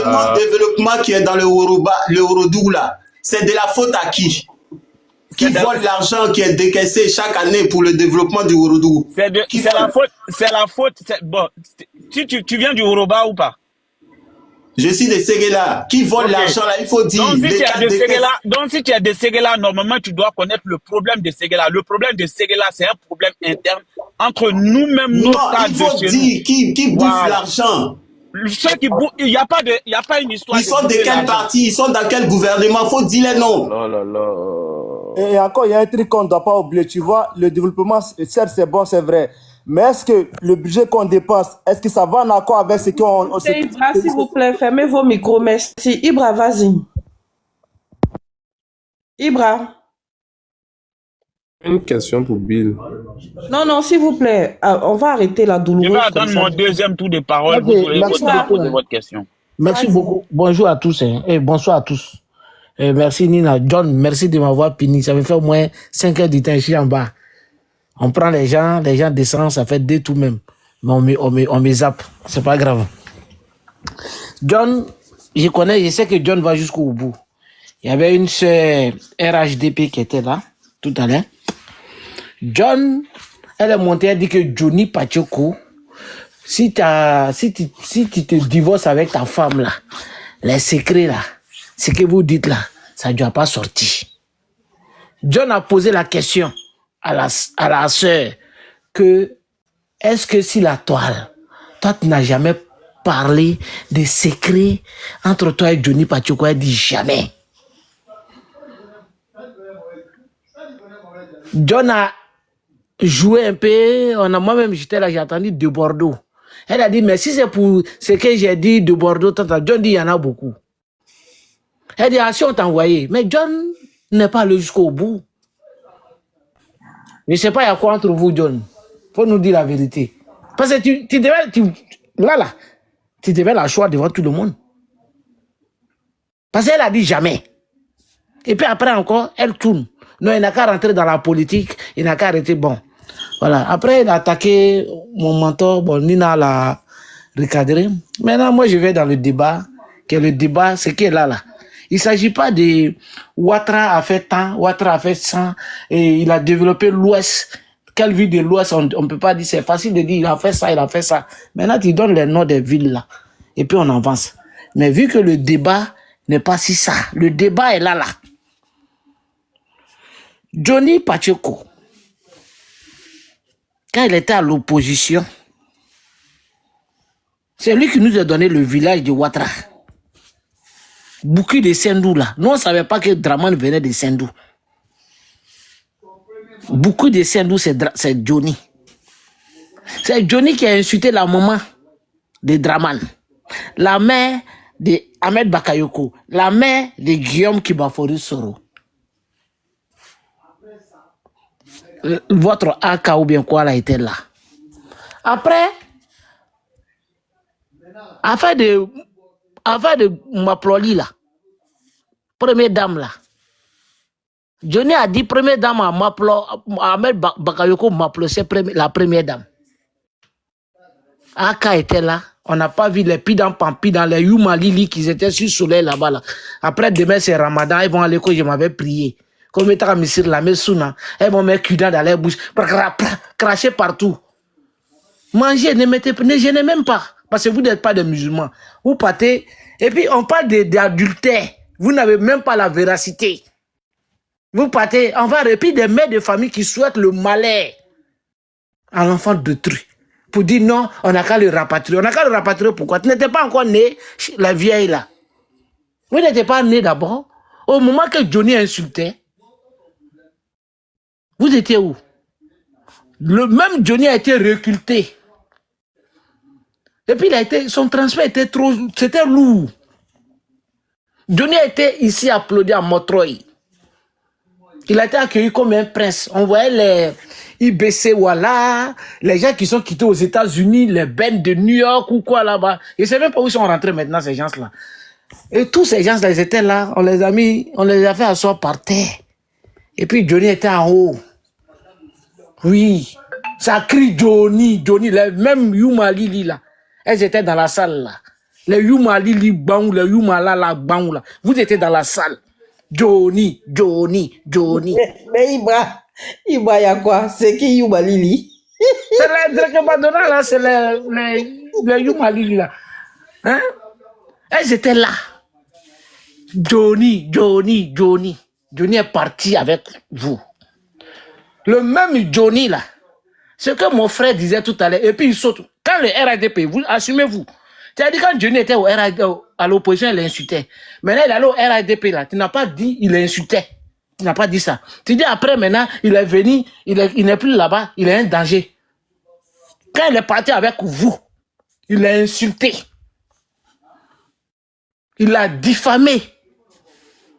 non-développement qui est dans le Ourodougou là, c'est de la faute à qui? Qui vole l'argent qui est décaissé chaque année pour le développement du Ourodougou? C'est la faute. Bon, tu viens du Ouroba ou pas? Je suis de Séguéla. Qui vole l'argent là, il faut dire. Donc si tu es de Séguéla, normalement tu dois connaître le problème de Séguéla. Le problème de Séguéla, c'est un problème interne entre nous-mêmes, nos cadres. Il faut dire qui bouffe l'argent. Ceux qui bouffent, il n'y a pas une histoire. Ils sont de quel parti? Ils sont dans quel gouvernement? Il faut dire les noms. Et encore, il y a un truc qu'on ne doit pas oublier. Tu vois, le développement, certes, c'est bon, c'est vrai. Mais est-ce que le budget qu'on dépense, est-ce que ça va en accord avec ce qu'on... Ibra, s'il vous plaît, fermez vos micros, merci. Ibra, vas-y. Ibra. Une question pour Bill. Non, s'il vous plaît, on va arrêter la douloureuse. Je vais attendre mon deuxième tour de parole. Vous aurez poser votre question. Merci beaucoup. Bonjour à tous et bonsoir à tous. Merci Nina. John, merci de m'avoir puni. Ça me fait au moins 5 heures du temps ici en bas. On prend les gens descendent, ça fait 2 tout même. Mais on me zappe. C'est pas grave. John, je sais que John va jusqu'au bout. Il y avait une sœur RHDP qui était là, tout à l'heure. John, elle est montée, elle dit que Johnny Pacheco, si tu te divorces avec ta femme là, les secrets là, ce que vous dites là, ça ne lui a pas sorti. John a posé la question à la sœur que est-ce que si la toile, toi tu n'as jamais parlé des secrets entre toi et Johnny Pacheco? Elle dit jamais. John a joué un peu, moi-même j'étais là, j'ai entendu de Bordeaux. Elle a dit, mais si c'est pour ce que j'ai dit de Bordeaux, John dit, il y en a beaucoup. Elle dit, ah, si on t'a envoyé. Mais John n'est pas allé jusqu'au bout. Je ne sais pas, il y a quoi entre vous, John? Il faut nous dire la vérité. Parce que tu devais, tu devais la choix devant tout le monde. Parce qu'elle a dit jamais. Et puis après encore, elle tourne. Non, il n'a qu'à rentrer dans la politique, il n'a qu'à arrêter. Bon, voilà. Après, il a attaqué mon mentor, bon, Nina l'a recadré. Maintenant, moi, je vais dans le débat, que le débat, c'est qu'elle est là. Il ne s'agit pas de Ouattara a fait tant, Ouattara a fait 100, et il a développé l'Ouest. Quelle ville de l'Ouest, on ne peut pas dire, c'est facile de dire, il a fait ça, il a fait ça. Maintenant, tu donnes les noms des villes là, et puis on avance. Mais vu que le débat n'est pas si ça, le débat est là. Johnny Pacheco, quand il était à l'opposition, c'est lui qui nous a donné le village de Ouattara. Beaucoup de Sendou là. Nous, on ne savait pas que Draman venait de Sendou. Beaucoup de Sendou, c'est Johnny. C'est Johnny qui a insulté la maman de Draman, la mère de Ahmed Bakayoko, la mère de Guillaume Kibafori Soro. Votre AK ou bien quoi là était là. Après, affaire de Maploli là, première dame là. Johnny a dit première dame à Ahmed Bakayoko Maplo, c'est la première dame. AK était là, on n'a pas vu les pis dans Pampi, dans les Youmalili qui étaient sur le soleil là-bas là. Après demain c'est Ramadan, ils vont aller quand je m'avais prié. Comme ils t'ont mis sur la maison, ils vont mettre cuidant dans leur bouche, cracher partout. Manger, ne gênez même pas, parce que vous n'êtes pas des musulmans. Vous partez, et puis on parle d'adultère, vous n'avez même pas la véracité. Vous partez, on va répéter des mères de famille qui souhaitent le malheur à l'enfant détruit. Pour dire non, on n'a qu'à le rapatrier. On n'a qu'à le rapatrier pourquoi? Tu n'étais pas encore né, la vieille là. Vous n'étiez pas né d'abord. Au moment que Johnny insultait, vous étiez où? Le même Johnny a été recruté. Et puis son transfert était trop, c'était lourd. Johnny a été ici applaudi à Montreuil. Il a été accueilli comme un prince. On voyait les IBC, voilà, les gens qui sont quittés aux États-Unis, les Ben de New York ou quoi là-bas. Je ne sais même pas où ils sont rentrés maintenant, ces gens-là. Et tous ces gens-là, ils étaient là, on les a fait asseoir par terre. Et puis Johnny était en haut. Oui, ça crie Johnny, les mêmes Youmalili là. Elles étaient dans la salle là. Les Youmalili Bang, les Youmalala Bang là. Vous étiez dans la salle. Johnny. Mais Ibra, y a quoi? C'est qui Youmalili? C'est les Drekebadona là, c'est les Youmalili là. Hein? Elles étaient là. Johnny est parti avec vous. Le même Johnny là, ce que mon frère disait tout à l'heure, et puis il saute. Quand le RADP, vous assumez-vous. C'est-à-dire quand Johnny était à l'opposition, il insultait. Maintenant, il est allé au RADP là, tu n'as pas dit il insultait. Tu n'as pas dit ça. Tu dis après maintenant, il est venu, il n'est plus là-bas, il est un danger. Quand il est parti avec vous, il a insulté. Il a diffamé.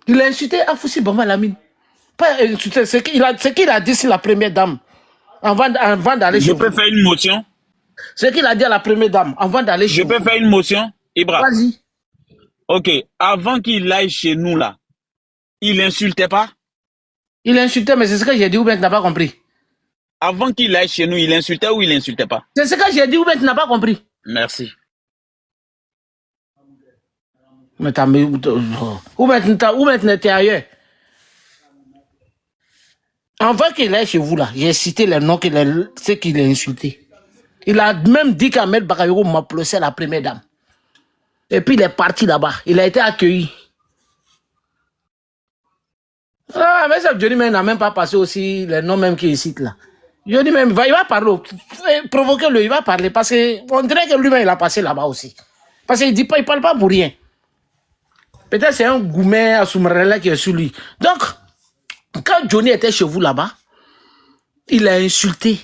Il a insulté Afoussi Bamba Lamine. Pas insulté, ce qu'il a dit sur la première dame. Avant d'aller chez vous. Je peux faire une motion? Ce qu'il a dit à la première dame, avant d'aller chez vous. Je peux faire une motion, Ibra? Vas-y. Ok, avant qu'il aille chez nous là, il insultait pas? Il insultait, mais c'est ce que j'ai dit ou bien tu n'as pas compris? Avant qu'il aille chez nous, il insultait ou il insultait pas? C'est ce que j'ai dit ou bien tu n'as pas compris? Merci. Mais où tu étais ailleurs? Avant qu'il aille chez vous là, j'ai cité les noms, ce qu'il a insulté. Il a même dit qu'Ahmed Bakayoko m'appelait, c'est la première dame. Et puis il est parti là-bas. Il a été accueilli. Ah, mais ça, Johnny même n'a même pas passé aussi les noms même qui citent là. Johnny même, il va parler, provoquez-le, il va parler, parce qu'on dirait que lui-même, il a passé là-bas aussi. Parce qu'il dit pas, il parle pas pour rien. Peut-être c'est un goumet à Soumarela qui est sur lui. Donc, quand Johnny était chez vous là-bas, il a insulté.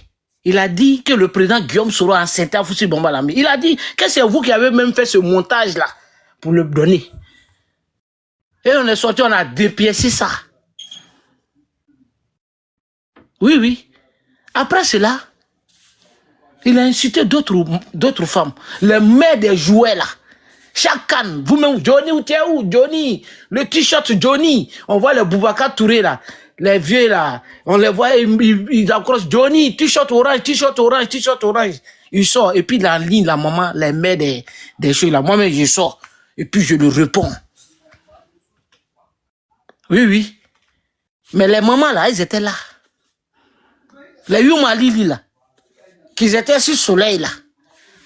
Il a dit que le président Guillaume Soro a enceinté à Foussi Bombalami. Il a dit que c'est vous qui avez même fait ce montage-là pour le donner. Et on est sorti, on a dépiécé ça. Oui, oui. Après cela, il a insulté d'autres femmes. Les mères des jouets là. Chaque canne, vous-même, Johnny, où tu es où? Johnny, le t-shirt Johnny. On voit les Boubacar Touré là. Les vieux là. On les voit, ils accrochent Johnny, t-shirt orange, t-shirt orange, t-shirt orange. Il sort. Et puis la ligne, la maman, les mères des choses là. Moi-même, je sors. Et puis je lui réponds. Oui, oui. Mais les mamans là, elles étaient là. Les Yuma Lili là, qu'ils étaient sur le soleil là,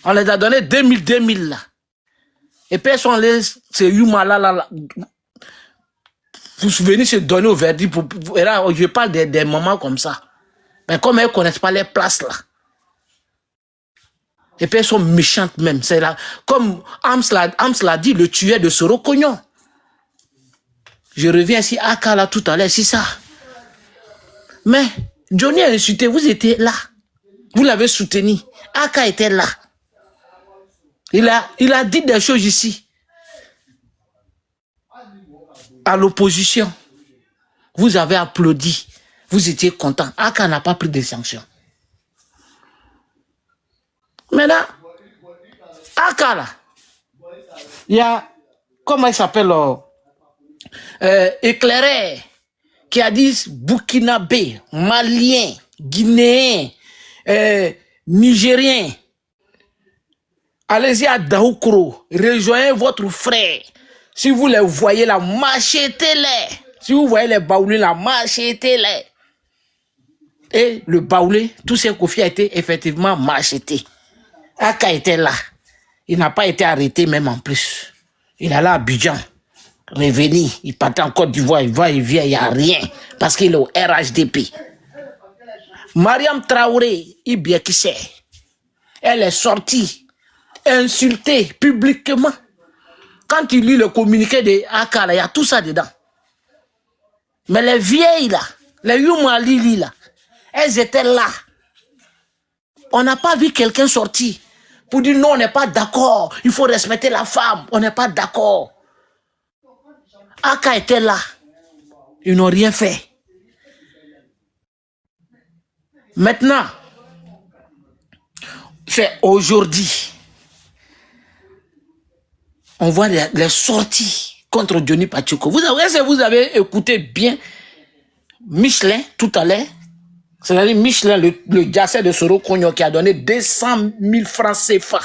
on les a donné 2000 là. Et puis elles sont allées, ces Yuma là, vous vous souvenez, se donner au verdict. Et là, je parle des mamans comme ça. Mais comme elles ne connaissent pas les places là. Et puis elles sont méchantes même. C'est là, comme Hams l'a dit, le tueur de Soro Cognon. Je reviens ici à Aka là tout à l'heure, c'est ça. Mais Johnny a insulté, vous étiez là. Vous l'avez soutenu. Aka était là. Il a dit des choses ici. À l'opposition. Vous avez applaudi. Vous étiez content. Aka n'a pas pris de sanctions. Maintenant, Aka là, il y a, comment il s'appelle, éclairé, qui a dit Burkinabé, Malien, Guinéen, Nigérien. Allez-y à Daoukro, rejoignez votre frère. Si vous les voyez là, machetez-les. Si vous voyez les baoulés là, machetez-les. Et le baoulé, tout ce Kofi a été effectivement macheté. Aka était là. Il n'a pas été arrêté même en plus. Il est là à Abidjan. Revenu, il partait en Côte d'Ivoire, il va, il vient, il n'y a rien. Parce qu'il est au RHDP. Mariam Traoré, il bien qui sait. Elle est sortie, insultée publiquement. Quand il lit le communiqué de Aka, il y a tout ça dedans. Mais les vieilles là, les Yuma Lili là, elles étaient là. On n'a pas vu quelqu'un sortir pour dire non, on n'est pas d'accord, il faut respecter la femme, on n'est pas d'accord. Aka était là. Ils n'ont rien fait. Maintenant, c'est aujourd'hui. On voit les sorties contre Johnny Pacheco. Est-ce que vous avez écouté bien Michelin tout à l'heure? C'est-à-dire Michelin, le jassé de Soro Cognon qui a donné 200 000 francs CFA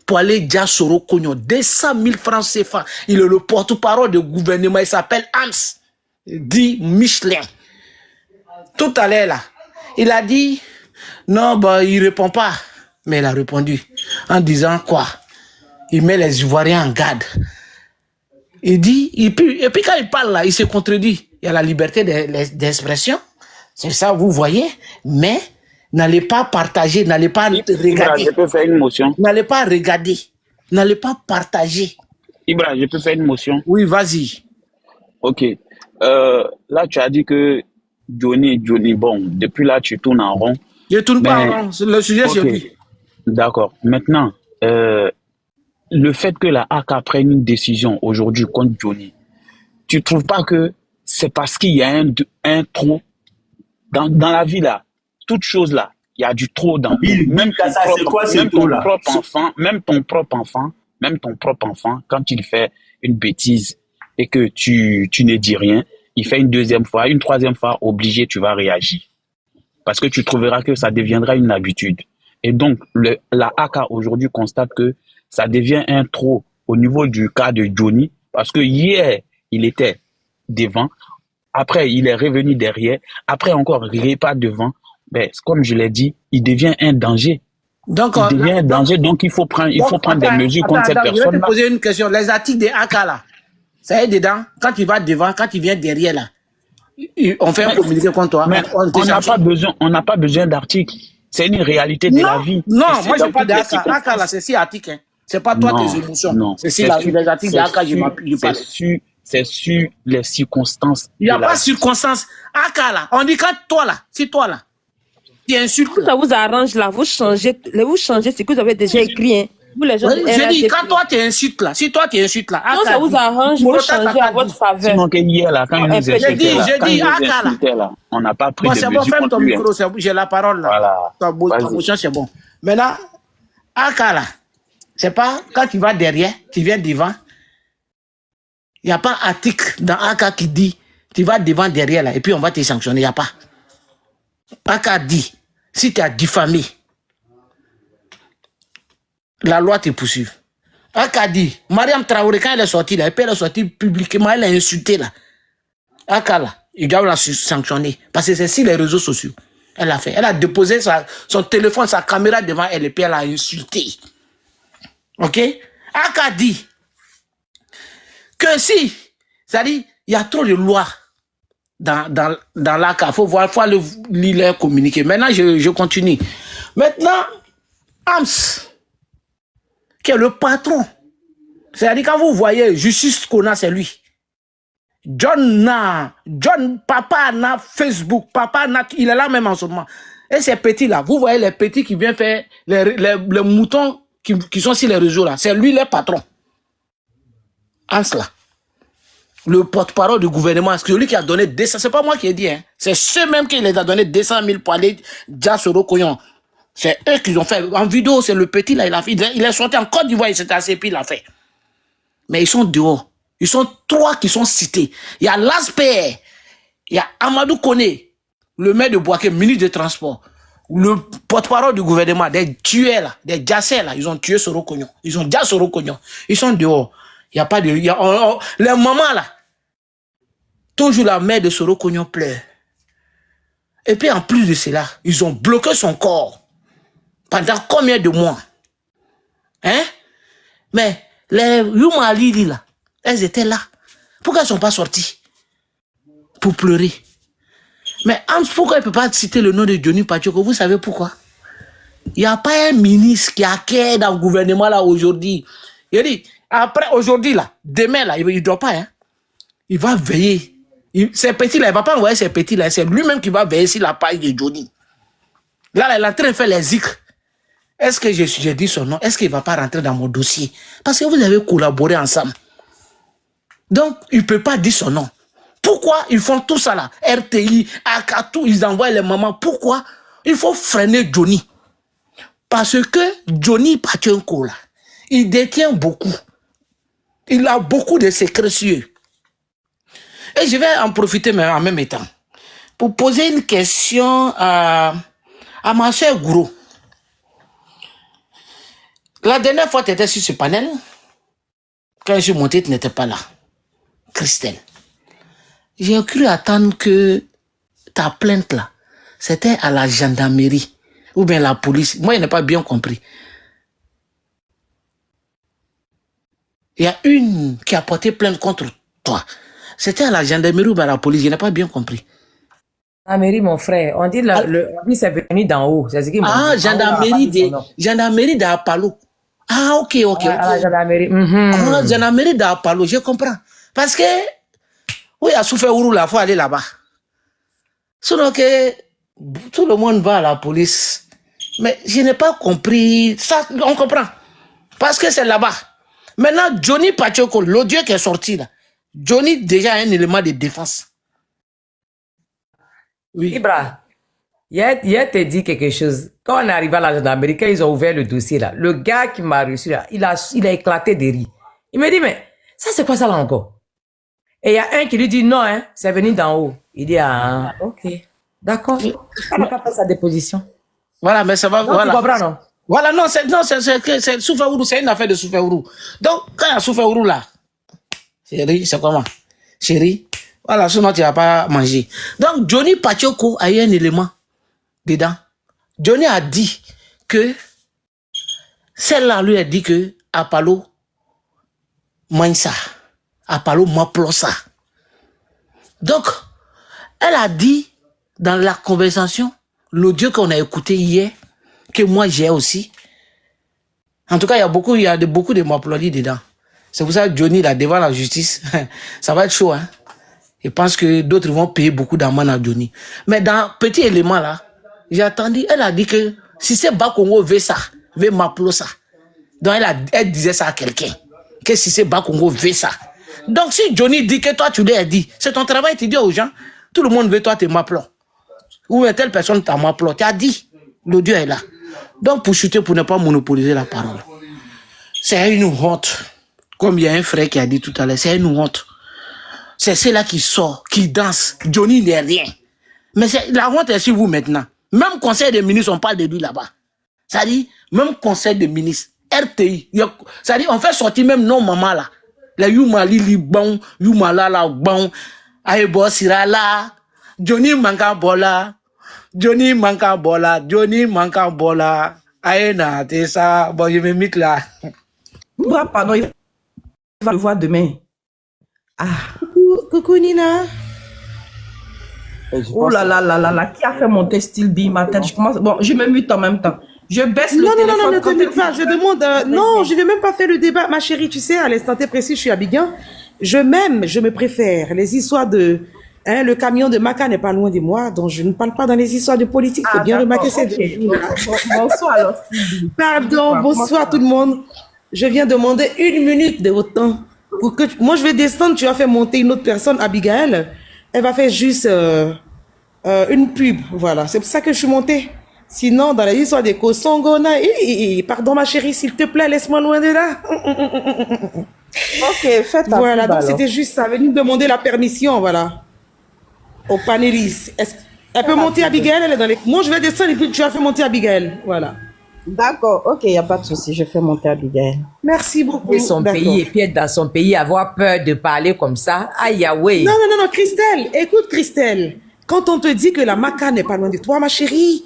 pour aller dire Soro Cognon. 200 000 francs CFA. Il est le porte-parole du gouvernement. Il s'appelle Hans. Dit Michelin. Tout à l'heure là, il a dit non, bah, il répond pas. Mais il a répondu en disant quoi? Il met les Ivoiriens en garde. Il dit, et puis quand il parle là, il se contredit. Il y a la liberté d'expression. C'est ça, vous voyez. Mais n'allez pas partager, n'allez pas regarder. Je peux faire une motion. N'allez pas regarder. N'allez pas partager. Ibra, je peux faire une motion. Oui, vas-y. Ok. Là, tu as dit que Johnny, bon, depuis là, tu tournes en rond. Je ne tourne pas en rond. Le sujet, c'est lui. D'accord. Maintenant, le fait que la AK prenne une décision aujourd'hui contre Johnny, tu ne trouves pas que c'est parce qu'il y a un trop dans la vie là, toute chose là, il y a du trop dans même ton propre enfant, quand il fait une bêtise et que tu ne dis rien, il fait une deuxième fois, une troisième fois, obligé, tu vas réagir. Parce que tu trouveras que ça deviendra une habitude. Et donc, la AK aujourd'hui constate que ça devient un trop au niveau du cas de Johnny, parce que hier, il était devant, après, il est revenu derrière, après encore, il n'est pas devant. Mais comme je l'ai dit, il devient un danger. Donc, il devient un danger, donc il faut prendre des mesures contre cette personne-là. Je vais te poser une question. Les articles des AK là, ça est dedans, quand il va devant, quand il vient derrière là, On fait un communiqué contre toi. Mais on n'a pas besoin d'articles. C'est une réalité de la vie. Non, Et moi je dans parle toutes les d'Aka. Aka là, c'est si article. Hein. C'est pas toi tes émotions. Non, c'est si les articles d'Aka, je parle. C'est sur les circonstances. Il n'y a pas de circonstances. Aka là, on dit quand toi là, si toi là, tu insultes. Ça vous arrange là, vous changez ce que vous avez déjà écrit. Hein. Vous les gens. Oui, j'ai dit, quand toi tu insultes là, si toi tu insultes là. Non, ça vous arrange, vous changez à votre faveur. Sinon, hier là, quand ils nous insultaient là, on n'a pas pris de mesures. C'est bon, ferme ton contre lui, micro, j'ai la parole là. Voilà. Ta motion, c'est bon. Maintenant, Aka là, c'est pas quand tu vas derrière, tu viens devant. Il n'y a pas article dans Aka qui dit tu vas devant, derrière là, et puis on va te sanctionner. Il n'y a pas. Aka dit, si tu as diffamé, la loi te poursuit. Aka dit, Mariam Traoré, quand elle est sortie là, elle est sortie publiquement, elle a insulté là. Aka là, il doit la sanctionner. Parce que c'est sur les réseaux sociaux. Elle a fait. Elle a déposé son téléphone, sa caméra devant elle et puis elle a insulté. Ok? Aka dit que si, c'est-à-dire, il y a trop de lois dans l'Aka. Il faut voir, il faut aller lire les communiqués. Maintenant, je continue. Maintenant, Ams, qui est le patron. C'est-à-dire, quand vous voyez Justice Kona, c'est lui. John, papa n'a Facebook, papa n'a, il est là même en ce moment. Et ces petits-là, vous voyez les petits qui viennent faire les moutons qui sont sur les réseaux là, c'est lui le patron. En cela. Le porte-parole du gouvernement, c'est lui qui a donné 200, c'est pas moi qui ai dit, hein. C'est ceux-mêmes qui les a donné 200 000 pour aller Diasoro Koyon. C'est eux qui ont fait. En vidéo, c'est le petit là, il est sorti en Côte d'Ivoire, il s'est assis puis il l'a fait. Mais ils sont dehors. Ils sont 3 qui sont cités. Il y a Lasper, il y a Amadou Koné, le maire de Boaké, ministre des Transports, le porte-parole du gouvernement, des tueurs là, des Djassés là, ils ont tué Soro Kognon. Ils ont déjà Soro Kognon. Ils sont dehors. Il n'y a pas de... les mamans là, toujours la mère de Soro Kognon pleure. Et puis en plus de cela, ils ont bloqué son corps. Pendant combien de mois? Hein? Mais les Yuma Ali là, elles étaient là. Pourquoi elles ne sont pas sorties? Pour pleurer. Mais pourquoi il ne peut pas citer le nom de Johnny Pachoko? Vous savez pourquoi? Il n'y a pas un ministre qui a quai dans le gouvernement là aujourd'hui. Il dit, après aujourd'hui là, demain là, il ne doit pas, hein. Il va veiller. Ces petits là, il ne va pas envoyer ces petits là, c'est lui-même qui va veiller sur la paille de Johnny. Là, il est en train de faire les zikrs. Est-ce que j'ai dit son nom? Est-ce qu'il ne va pas rentrer dans mon dossier? Parce que vous avez collaboré ensemble. Donc, il ne peut pas dire son nom. Pourquoi ils font tout ça là? RTI, Akatou, ils envoient les mamans. Pourquoi? Il faut freiner Johnny. Parce que Johnny Pachenko là, il détient beaucoup. Il a beaucoup de secrets sur eux. Et je vais en profiter mais en même temps pour poser une question à ma soeur Gouro. La dernière fois, tu étais sur ce panel. Quand je suis monté, tu n'étais pas là. Christelle. J'ai cru attendre que ta plainte là, c'était à la gendarmerie ou bien la police. Moi, je n'ai pas bien compris. Il y a une qui a porté plainte contre toi. C'était à la gendarmerie ou bien à la police. Je n'ai pas bien compris. Gendarmerie, mon frère. On dit lui, c'est venu d'en haut. Gendarmerie d'Apalo. Ah, ok. La gendarmerie. La gendarmerie d'Apalo, je comprends. Parce que, oui, à Souféourou, il faut aller là-bas. Sinon que tout le monde va à la police. Mais je n'ai pas compris. Ça, on comprend. Parce que c'est là-bas. Maintenant, Johnny Pachoko, l'audio qui est sorti là, Johnny déjà a un élément de défense. Oui. Ibra, hier te dit quelque chose. Quand on est arrivé à la gendarmerie, quand ils ont ouvert le dossier là, le gars qui m'a reçu là, il a éclaté de rire. Il me dit, mais ça c'est quoi ça là encore? Et il y a un qui lui dit, non, hein, c'est venu d'en haut. Il dit, ah, ok, d'accord. Il n'a pas fait sa déposition. Voilà, mais ça va, non, voilà. Tu comprends, non? Voilà, non, c'est Souféourou, c'est une affaire de Souféourou. Donc, quand il y a Souféourou là, chérie, c'est comment? Chérie, voilà, sinon tu ne vas pas manger. Donc, Johnny Pachoko a eu un élément dedans. Johnny a dit que celle-là lui a dit que Apalo mange ça. Apalo m'applaud ça. Donc, Elle a dit dans la conversation, l'audio qu'on a écouté hier, que moi j'ai aussi. En tout cas, il y a beaucoup de m'applaudis dedans. C'est pour ça que Johnny, là, devant la justice, ça va être chaud, hein. Je pense que d'autres vont payer beaucoup d'amende à Johnny. Mais dans petit élément, là, j'ai entendu, elle a dit que si c'est Bakongo veut ça, veut m'applaudir ça. Donc, elle disait ça à quelqu'un. Que si c'est Bakongo veut ça. Donc, si Johnny dit que toi, tu l'as dit, c'est ton travail, tu dis aux gens, tout le monde veut toi, tu m'applaudis. Ou telle personne t'a m'applaudi. Tu as dit, l'audio est là. Donc, pour chuter, pour ne pas monopoliser la parole. C'est une honte. Comme il y a un frère qui a dit tout à l'heure, c'est une honte. C'est celle-là qui sort, qui danse. Johnny n'est rien. Mais la honte est sur vous maintenant. Même conseil des ministres, on parle de lui là-bas. Ça dit, même conseil des ministres, RTI, ça dit, on fait sortir même nos mamans là. Les Yuma Lili bon, Yuma Lala bon, Aïbo Sirala, Johnny Manka Bola, Johnny Manka Bola, Johnny Manka Bola, Aïna, c'est ça, bon, je me mets là. Pardon, il va le voir demain. Ah. Coucou Nina. Oh là là là là là, qui a fait monter Style B ma tête? Je commence. Bon, je me mute en même temps. Je baisse le téléphone. Non, ne te mute pas. Je demande. Non, je ne vais même pas faire le débat. Ma chérie, tu sais, à l'instant T précis, je suis à Abidjan. Je m'aime, je me préfère. Les histoires de. Hein, le camion de Maca n'est pas loin de moi, donc je ne parle pas dans les histoires de politique. Il faut bien remarquer ces deux. Bonsoir alors, Style B. Pardon, bonsoir tout le monde. Je viens demander 1 minute de votre temps. Pour que moi, je vais descendre, tu vas faire monter une autre personne, Abigail. Elle va faire juste une pub. Voilà, c'est pour ça que je suis montée. Sinon, dans l'histoire des Kosongona, pardon ma chérie, s'il te plaît, laisse-moi loin de là. Ok, faites ta voilà, pub, donc alors. c'était juste ça, venir demander la permission, voilà, au panélistes. Elle peut monter Abigail, elle est dans les... Moi, je vais descendre et puis tu vas faire monter Abigail, voilà. D'accord, ok, il n'y a pas de souci, je fais monter Abigail. Merci beaucoup. Et son pays, et puis être dans son pays, avoir peur de parler comme ça. Aïe, aïe. Non, Christelle, écoute Christelle, quand on te dit que la Maca n'est pas loin de toi, ma chérie,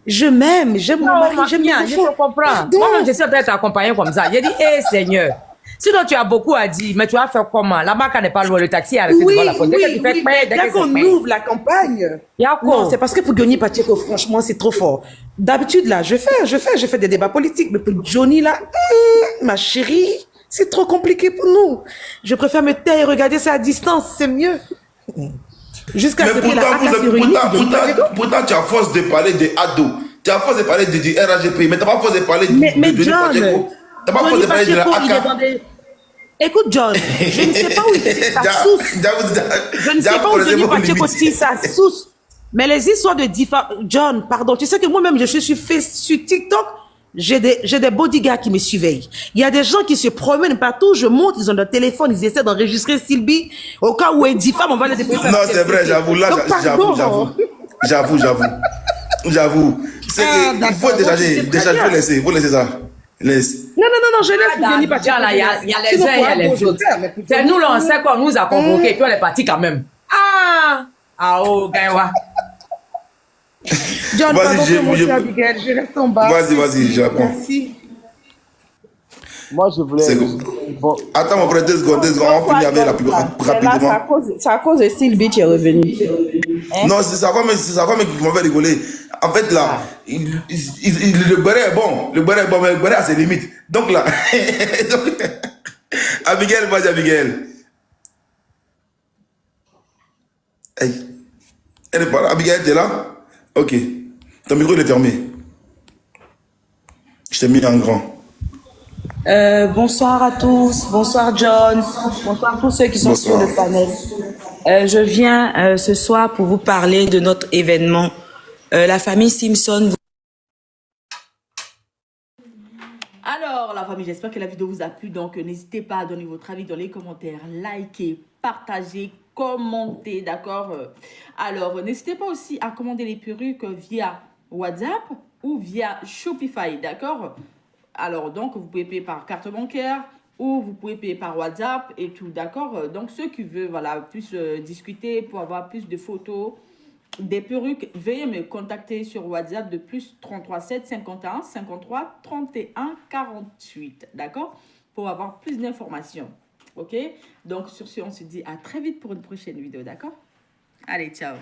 je m'aime, j'aime mon mari, j'aime mes enfants. Je te comprends. Moi-même, je sais peut-être t'accompagner comme ça. J'ai dit, hé Seigneur, sinon tu as beaucoup à dire, mais tu vas faire comment? La Maca n'est pas loin, le taxi est arrêté devant la porte. Dès qu'on ouvre la campagne. Non, c'est parce que pour Johnny Pacheco, franchement, c'est trop fort. D'habitude, là, je fais des débats politiques, mais pour Johnny, là, ma chérie, c'est trop compliqué pour nous. Je préfère me taire et regarder ça à distance, c'est mieux. Jusqu'à ce que la ACA se réunisse. Pourtant, tu as force de parler de ADO, tu as force de parler du RAGP, mais tu n'as pas force de parler de Johnny Pacheco. Tu n'as pas force de parler de la ACA. Écoute, John, je ne sais pas où il tire sa source. Je ne sais pas où Johnny Pacheco tire sa source. Mais les histoires de John, pardon, tu sais que moi-même, je suis sur TikTok, j'ai des bodyguards qui me surveillent. Il y a des gens qui se promènent partout, je monte, ils ont leur téléphone, ils essaient d'enregistrer Sylvie. Au cas où elle dit femme, on va les déposer. Non, c'est vrai, j'avoue, là, j'avoue. Il faut décharger, il faut laisser ça. Laisse. Non, je laisse Johnny Pacheco. Il y a les uns, il y a les autres. C'est nous, là, on sait qu'on nous a convoqués, puis on est partis quand même. Oh, Gaïwa. John, je reste en bas. Vas-y, j'apprends. Merci. Moi, je voulais... Bon. Attends, mon frère, 2 secondes, on finit avec la pub rapidement. C'est à cause de Sylvie qui est revenu. Non, c'est sa femme qui m'a fait rigoler. En fait, là, le beurre est bon, mais le beurre a ses limites. Donc là, Abigail, vas-y, Abigail. Hey. Elle est pas là. Abigail, tu es là? Ok. Ton micro, il est fermé. Je t'ai mis en grand. Bonsoir à tous, bonsoir John, bonsoir à tous ceux qui sont sur le panel. Je viens ce soir pour vous parler de notre événement. La famille Simpson. Alors, la famille, j'espère que la vidéo vous a plu. Donc, n'hésitez pas à donner votre avis dans les commentaires, liker, partager, commenter, d'accord? Alors, n'hésitez pas aussi à commander les perruques via WhatsApp ou via Shopify, d'accord? Alors, donc, vous pouvez payer par carte bancaire ou vous pouvez payer par WhatsApp et tout, d'accord? Donc, ceux qui veulent, voilà, plus discuter pour avoir plus de photos, des perruques, veuillez me contacter sur WhatsApp de plus 33 7 51 53 31 48, d'accord? Pour avoir plus d'informations, ok? Donc, sur ce, on se dit à très vite pour une prochaine vidéo, d'accord? Allez, ciao!